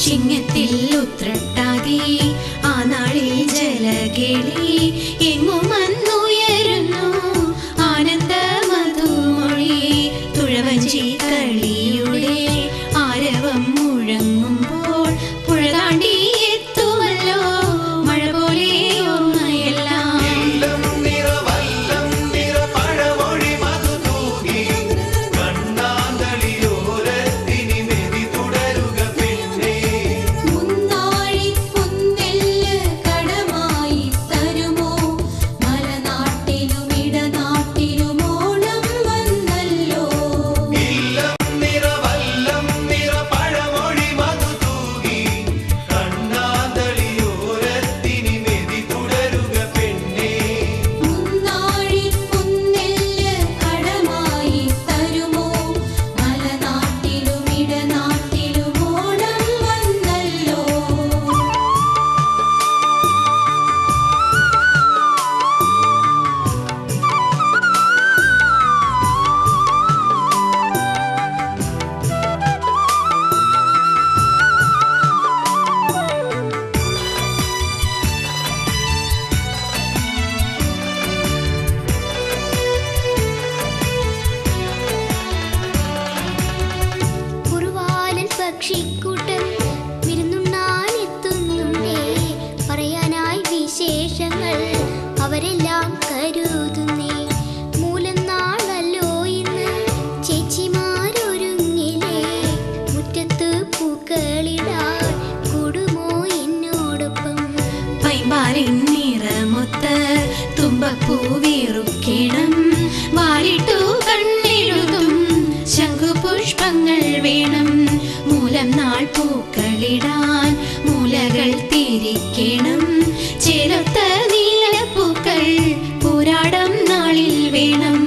ചിങ്ങത്തിൽ ഉത്രട്ടാതി ആ നാളിൽ ജലകേളി എങ്ങുമന്നുയരുന്നു ആനന്ദ മധുമൊഴി. തുഴവഞ്ചി കളിയുടെ ആരവം മുഴങ്ങുമ്പോൾ പുഴ താണ്ടി എത്തുമല്ലോ മഴ പോലെ ഓർമ്മയെല്ലാം. പക്ഷിക്കൂട്ടം വിരുന്നുണ്ണാനെത്തുന്നുണ്ടേ, പറയാനായി വിശേഷങ്ങൾ അവരെല്ലാം കരുതുന്നേ. മൂലം നാളല്ലോ ഇന്ന് ചേച്ചിമാരൊരുങ്ങിലേ, മുറ്റത്ത് പൂക്കളിടാൻ കൂടുമോ എന്നോടൊപ്പം. പൈമ്പാലിൻ നിറമൊത്ത് തുമ്പപ്പൂവിറുക്കിടം വാലിട്ടു കണ്ണെഴുതും ശംഖുപുഷ്പങ്ങൾ വേണം. മൂലം നാൾ പൂക്കളിടാൻ മൂലകൾ തിരിക്കണം. ചേലൊത്ത നീലപ്പൂക്കൾ പോരാടം നാളിൽ വേണം.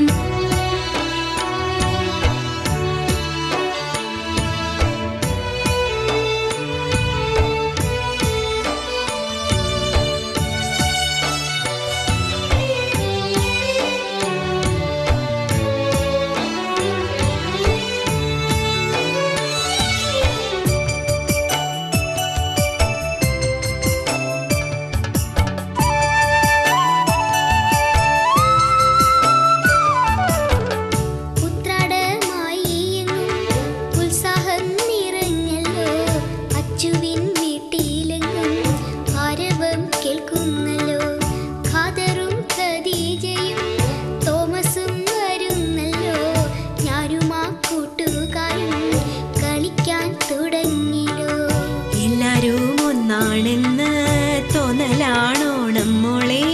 ഉത്രാടമായി എങ്ങും ഉത്സാഹം നിറഞ്ഞല്ലോ, അച്ചുവിൻ വീട്ടിലെങ്ങും ആരവം കേൾക്കുന്നല്ലോ. ഖാദറും ഖദീജയും തോമസും വരുന്നല്ലോ, ഞാനുമാ കൂട്ടുകാരും കളിക്കാൻ തുടങ്ങിലോ. എല്ലാരും ഒന്നാണെന്ന് തോന്നലാണോണം മോളെ,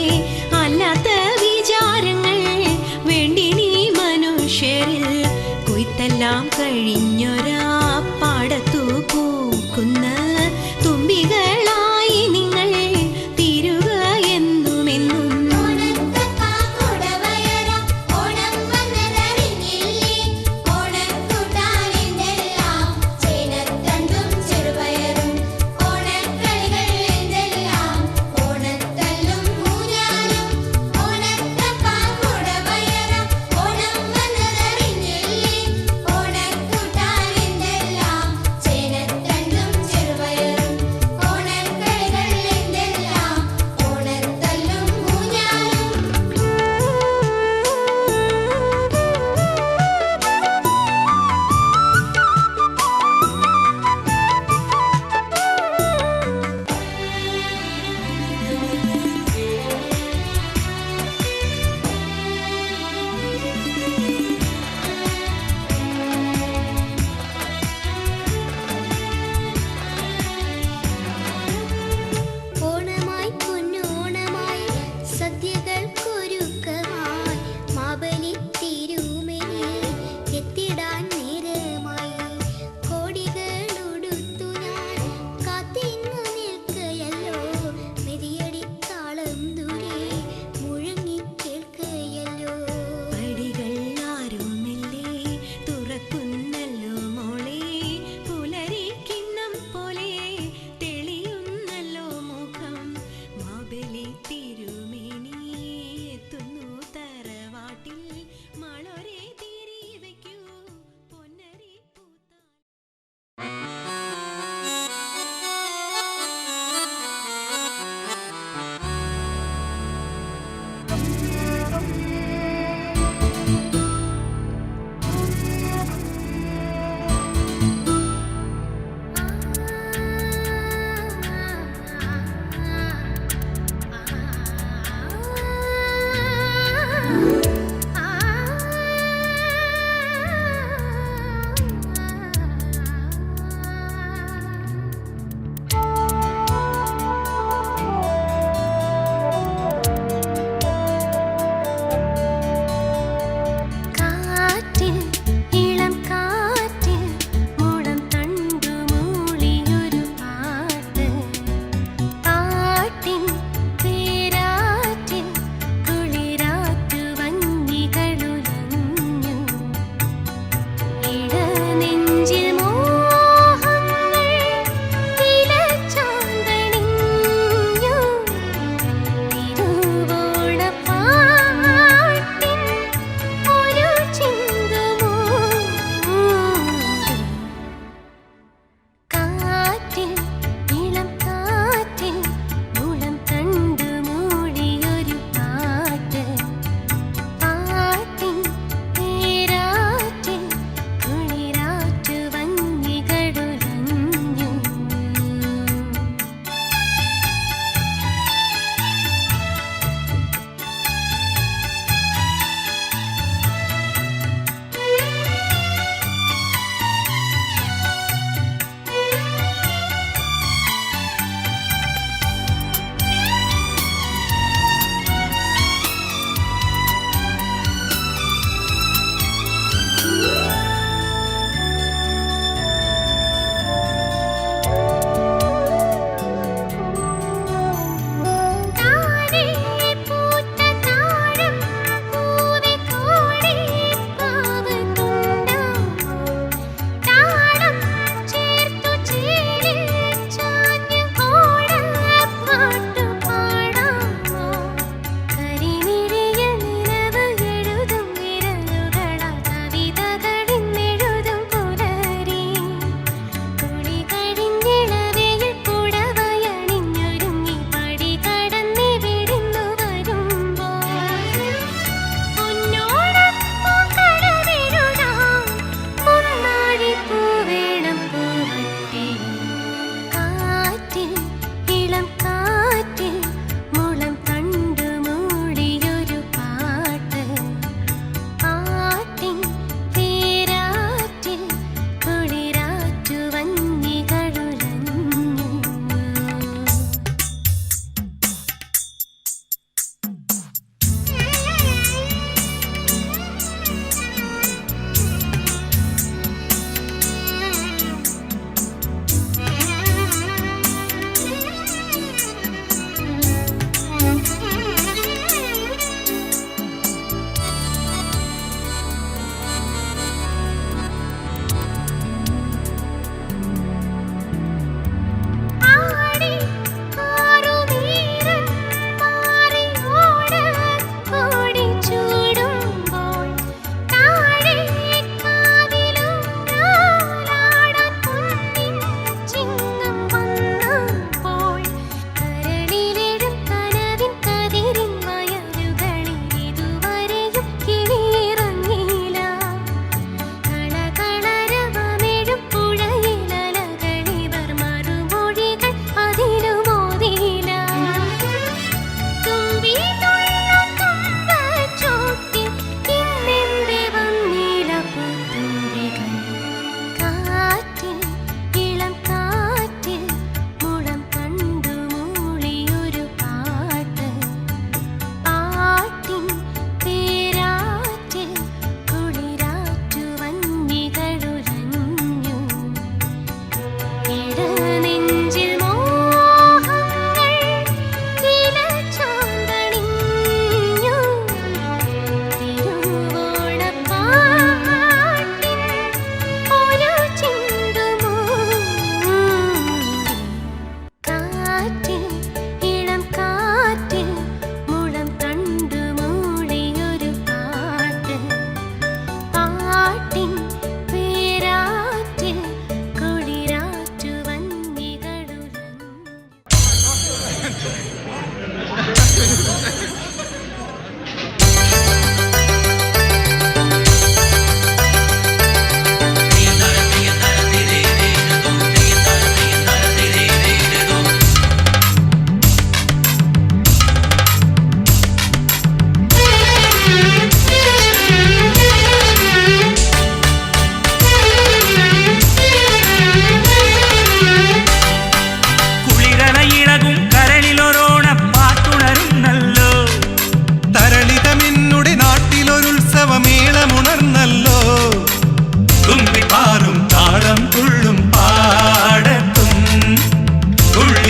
അല്ലാത്ത വിചാരങ്ങൾ വേണ്ടി നീ മനുഷ്യരിൽ. കൊയ്ത്തെല്ലാം കഴിഞ്ഞൊരാ പാടത്തു പൂക്കുന്ന തുമ്പികളായി നിങ്ങൾ തീരുക എന്നുമെന്നും. ഓണത്തക്കാ കുടവയറാം, ഓണം വന്നതറിഞ്ഞില്ലേ? ഓണക്കൂട്ടാനെന്തെല്ലാം, ചേനത്തണ്ടും ചെറുപയറും. ഓണക്കളികൾ എന്തെല്ലാം, ഓണത്തല്ലും ഊഞ്ഞാലും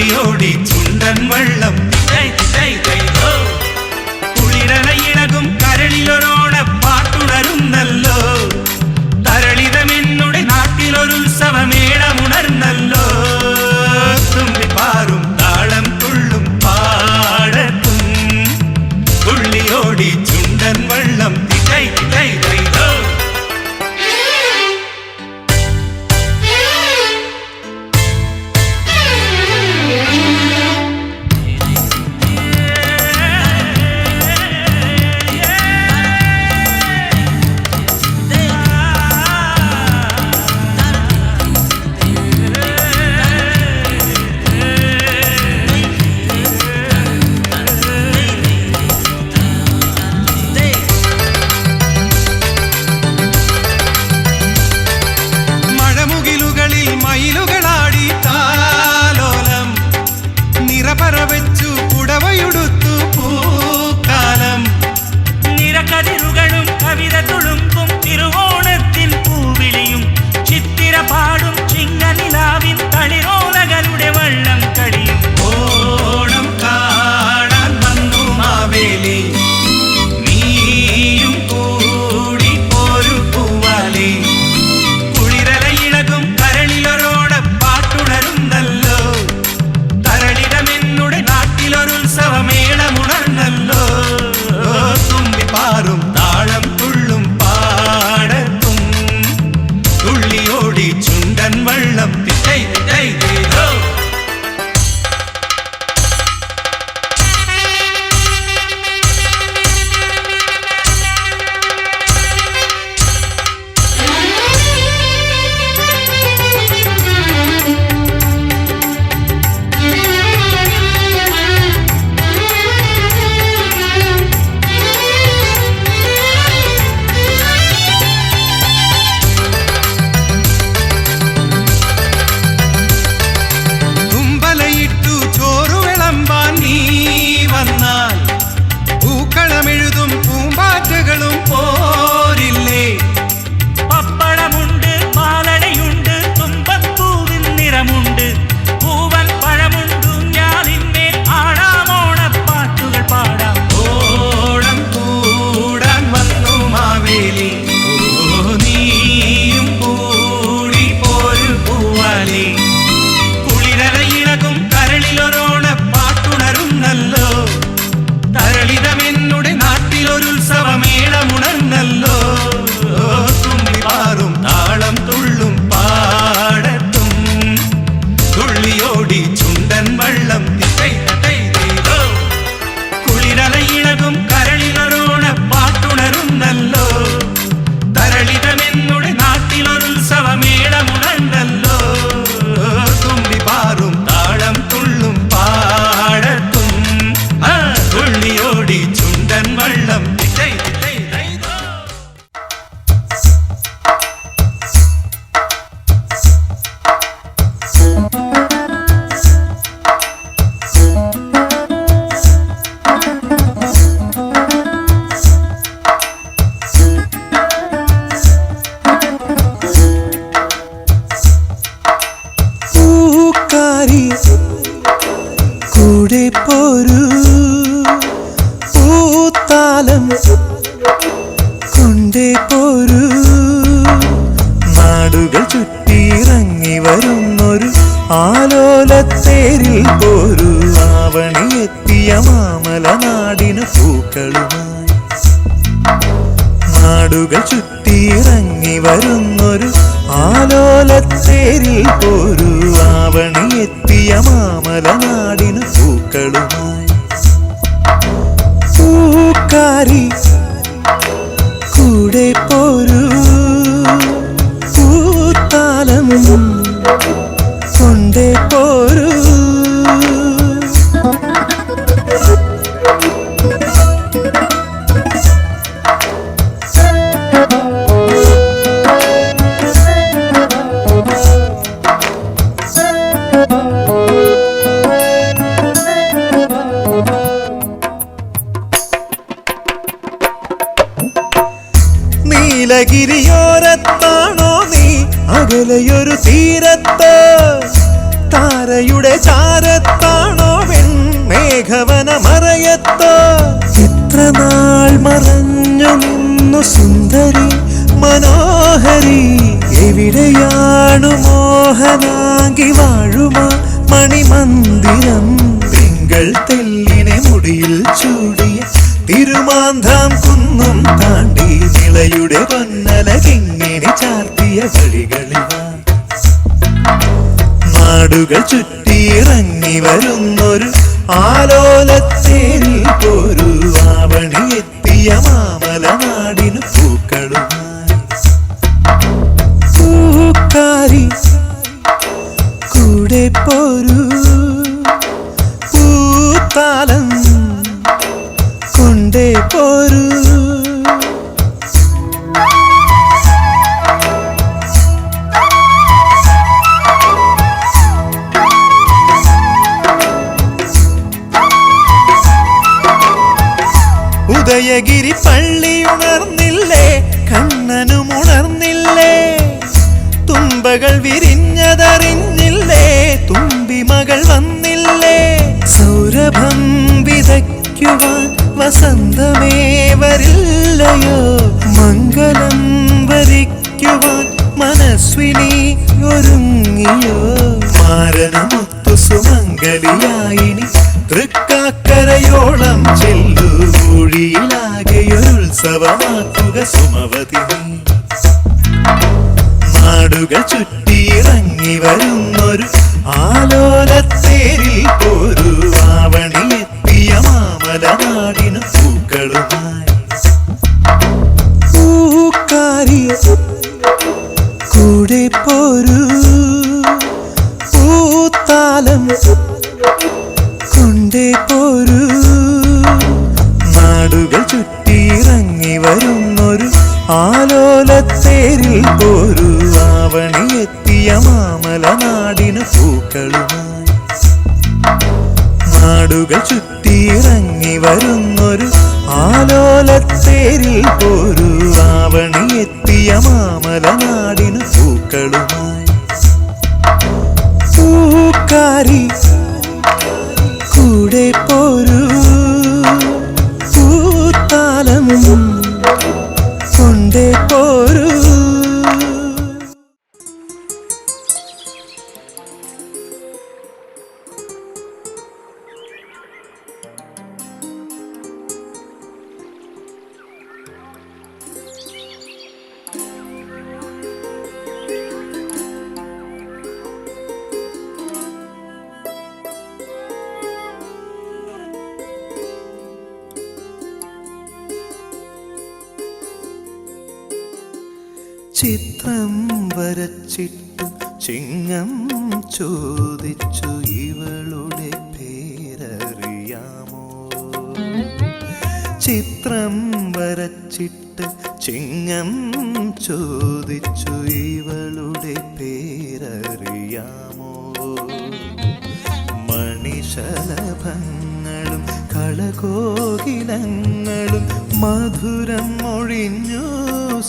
തുള്ളിയോടി ചുണ്ടൻ വെള്ളം കുളിരലയിളകും കരളിലൊരോണ പാട്ടുണരുന്നല്ലോ തരളിതമെന്നുടെ നാട്ടിലൊരുത്സവമേളമുണർന്നല്ലോ തുമ്പിപ്പാറും താളം തുള്ളും പാടത്തും തുള്ളിയോടി ചുണ്ടൻ വെള്ളം ആലോലത്തേരിൽ പോരു ആവണിയെത്തിയ മാമലനാടിന് പൂക്കളുമായി നാടുകൾ ചുറ്റിയിറങ്ങി വരുന്നൊരു ആലോലത്തേരിൽ പോരു ആവണിയെത്തിയ മാമലനാടിന് പൂക്കളുമായി പൂക്കാരി കൂടെ പോരു പൂത്താലം കൊണ്ടേ പോരു നീലഗിരിയോരത്താണോ നീ അകലെയൊരു തീരത്ത് താരയുടെ ചാരത്ത് മേഘവനമറയത്തോ എത്ര നാൾ മറഞ്ഞു നിന്നു സുന്ദരി മനോഹരി എവിടെയാണു മോഹനാങ്കി വാഴുമാ മണിമന്ദിരം തിങ്കൾ തെല്ലിനെ മുടിയിൽ ചൂടിയ തിരുമാന്താം കുന്നും താണ്ടി നിളയുടെ പൊന്നലകിങ്ങനെ ചാർത്തിയ വഴികളിൽ നാടുകൾ ചുറ്റിയിറങ്ങി വരുന്നൊരു ആലോലത്തേരിൽ പോരു ആവണി എത്തിയ മാമല നാടിനു പൂക്കളുമായി പൂക്കാരി കൂടെ പോരു പൂത്താലം കൊണ്ടേ പോരു ഉദയഗിരി പള്ളി ഉണർന്നില്ലേ കണ്ണനും ഉണർന്നില്ലേ തുമ്പകൾ വിരിഞ്ഞതറിഞ്ഞില്ലേ തുമ്പിമകൾ വന്നില്ലേ സൗരഭം വിതയ്ക്കുവാൻ വസന്തമേ വരില്ലയോ മംഗളം വരിക്കുവാൻ മനസ്വിനി ഒരുങ്ങിയോ മാരനമൊത്തു സുമംഗലിയായിനി തൃക്കാക്കരയോളം ചെല്ലു ൂഴിയിലാകെയൊരുത്സവമാക്കുക സുമവതി നാടുകൾ ചുറ്റിയിറങ്ങി വരുന്നൊരു ആലോലത്തേരിൽ പോരു ആവണി എത്തിയ മാമല നാടിനു പൂക്കളുമായി പൂക്കാരിയ കൂടെ പോരു പൂത്താലം കൊണ്ടേ പോരു നാടുകൾ ചുറ്റിയിറങ്ങി വരുന്നൊരു ആലോലത്തേരിൽ പോരു ആവണി എത്തിയ മാമല നാടിനു പൂക്കളുമായി നാടുകൾ ചുറ്റിയിറങ്ങി വരുന്നൊരു ആലോലത്തേരിൽ പോരു ആവണി എത്തിയ മാമല നാടിനു പൂക്കളുമായി പൂക്കാരി കൂടെ പോരു പൂത്താലം കൊണ്ടേ പോരു ചിത്രം വരച്ചിട്ടു ചിങ്ങം ചോദിച്ചു ഇവളുടെ പേരറിയാമോ ചിത്രം വരച്ചിട്ട് ചിങ്ങം ചോദിച്ചു ഇവളുടെ പേരറിയാമോ മണിശലഭങ്ങളും കളകോകിലങ്ങളും മധുരം മൊഴിഞ്ഞു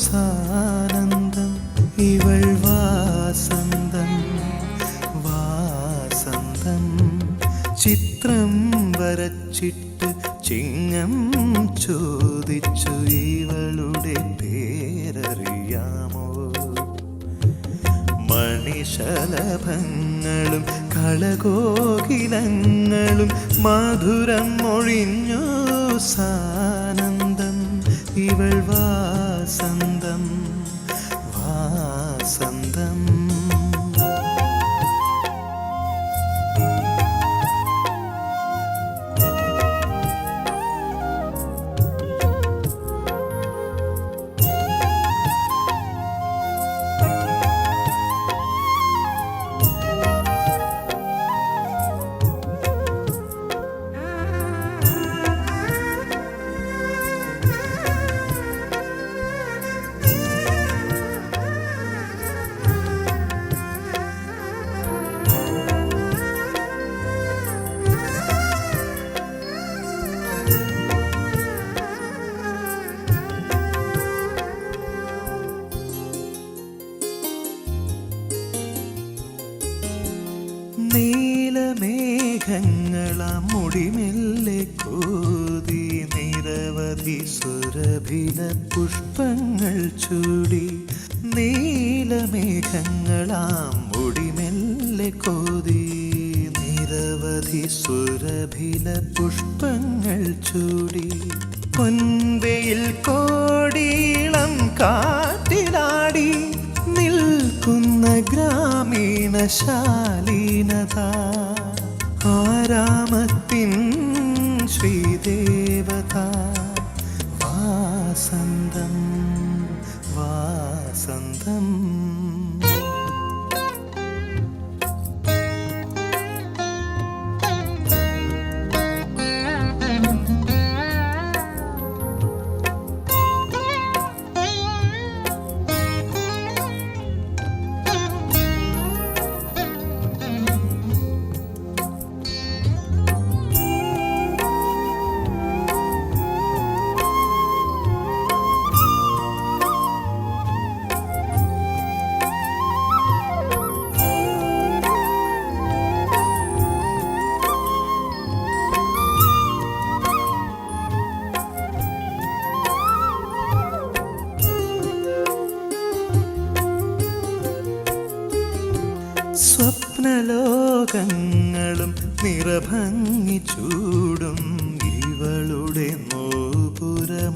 സാനന്ദം ഇവൾ വാസന്തം വാസന്തം ചിത്രം വരച്ചിട്ട് ചിങ്ങം ചോദിച്ചു ഇവളുടെ പേരറിയാമോ മണിശലഭങ്ങളും കളകോകിലങ്ങളും മധുരം മൊഴിഞ്ഞു സാനന്ദം ഇവൾ വാസന്തം വാസന്തം മേഘങ്ങളാം മുടിമെല്ലെ കോതി നിരവധി സുരഭില പുഷ്പങ്ങൾ ചൂടി നീലമേഘങ്ങളാം മുടിമെല്ലെ കോതി നിരവധി സുരഭില പുഷ്പങ്ങൾ ചൂടി പൊൻവെയിൽ കോടിയിളം കാറ്റിലാടി നിൽക്കുന്ന ഗ്രാമീണ ശാലീനത ആരാമത്തിൻ ശ്രീദേവത വാസന്തം വാസന്തം സ്വപ്നലോകങ്ങളും നിറഭംഗി ചൂടും ഇവളുടെ നോപുരമണിനാദം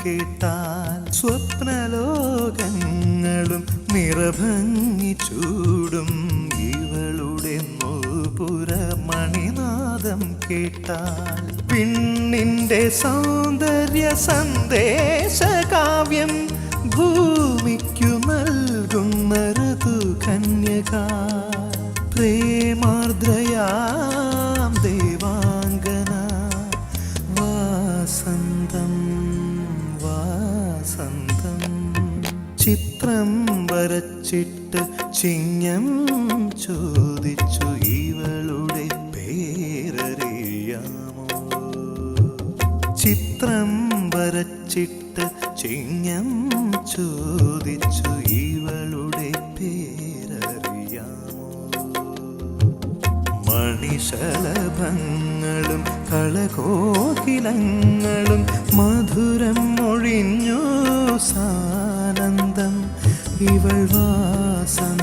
കേട്ടാൽ സ്വപ്നലോകങ്ങളും നിറഭംഗി ചൂടും ഇവളുടെ നോപുരമണിനാദം കേട്ടാൽ പിന്നിന്റെ സൗന്ദര്യ സന്ദേശകാവ്യം ഭൂമിക്കു നൽകുന്ന ഋതുകന്യക പ്രേമാർദ്രയാം ദേവാംഗന വാസന്തം വാസന്തം ചിത്രം വരച്ചിട്ട് ചിഹ്നം ചോദിച്ചു ഇവളുടെ പേരറിയാമോ ചിത്രം വരച്ചിട്ട് ചിഹ്നം ചോദിച്ചു ഇവളുടെ പേരറിയാമോ മണിശലഭങ്ങളും കളകോകിലങ്ങളും മധുരം മൊഴിഞ്ഞു സാനന്ദം ഇവൾ വാസന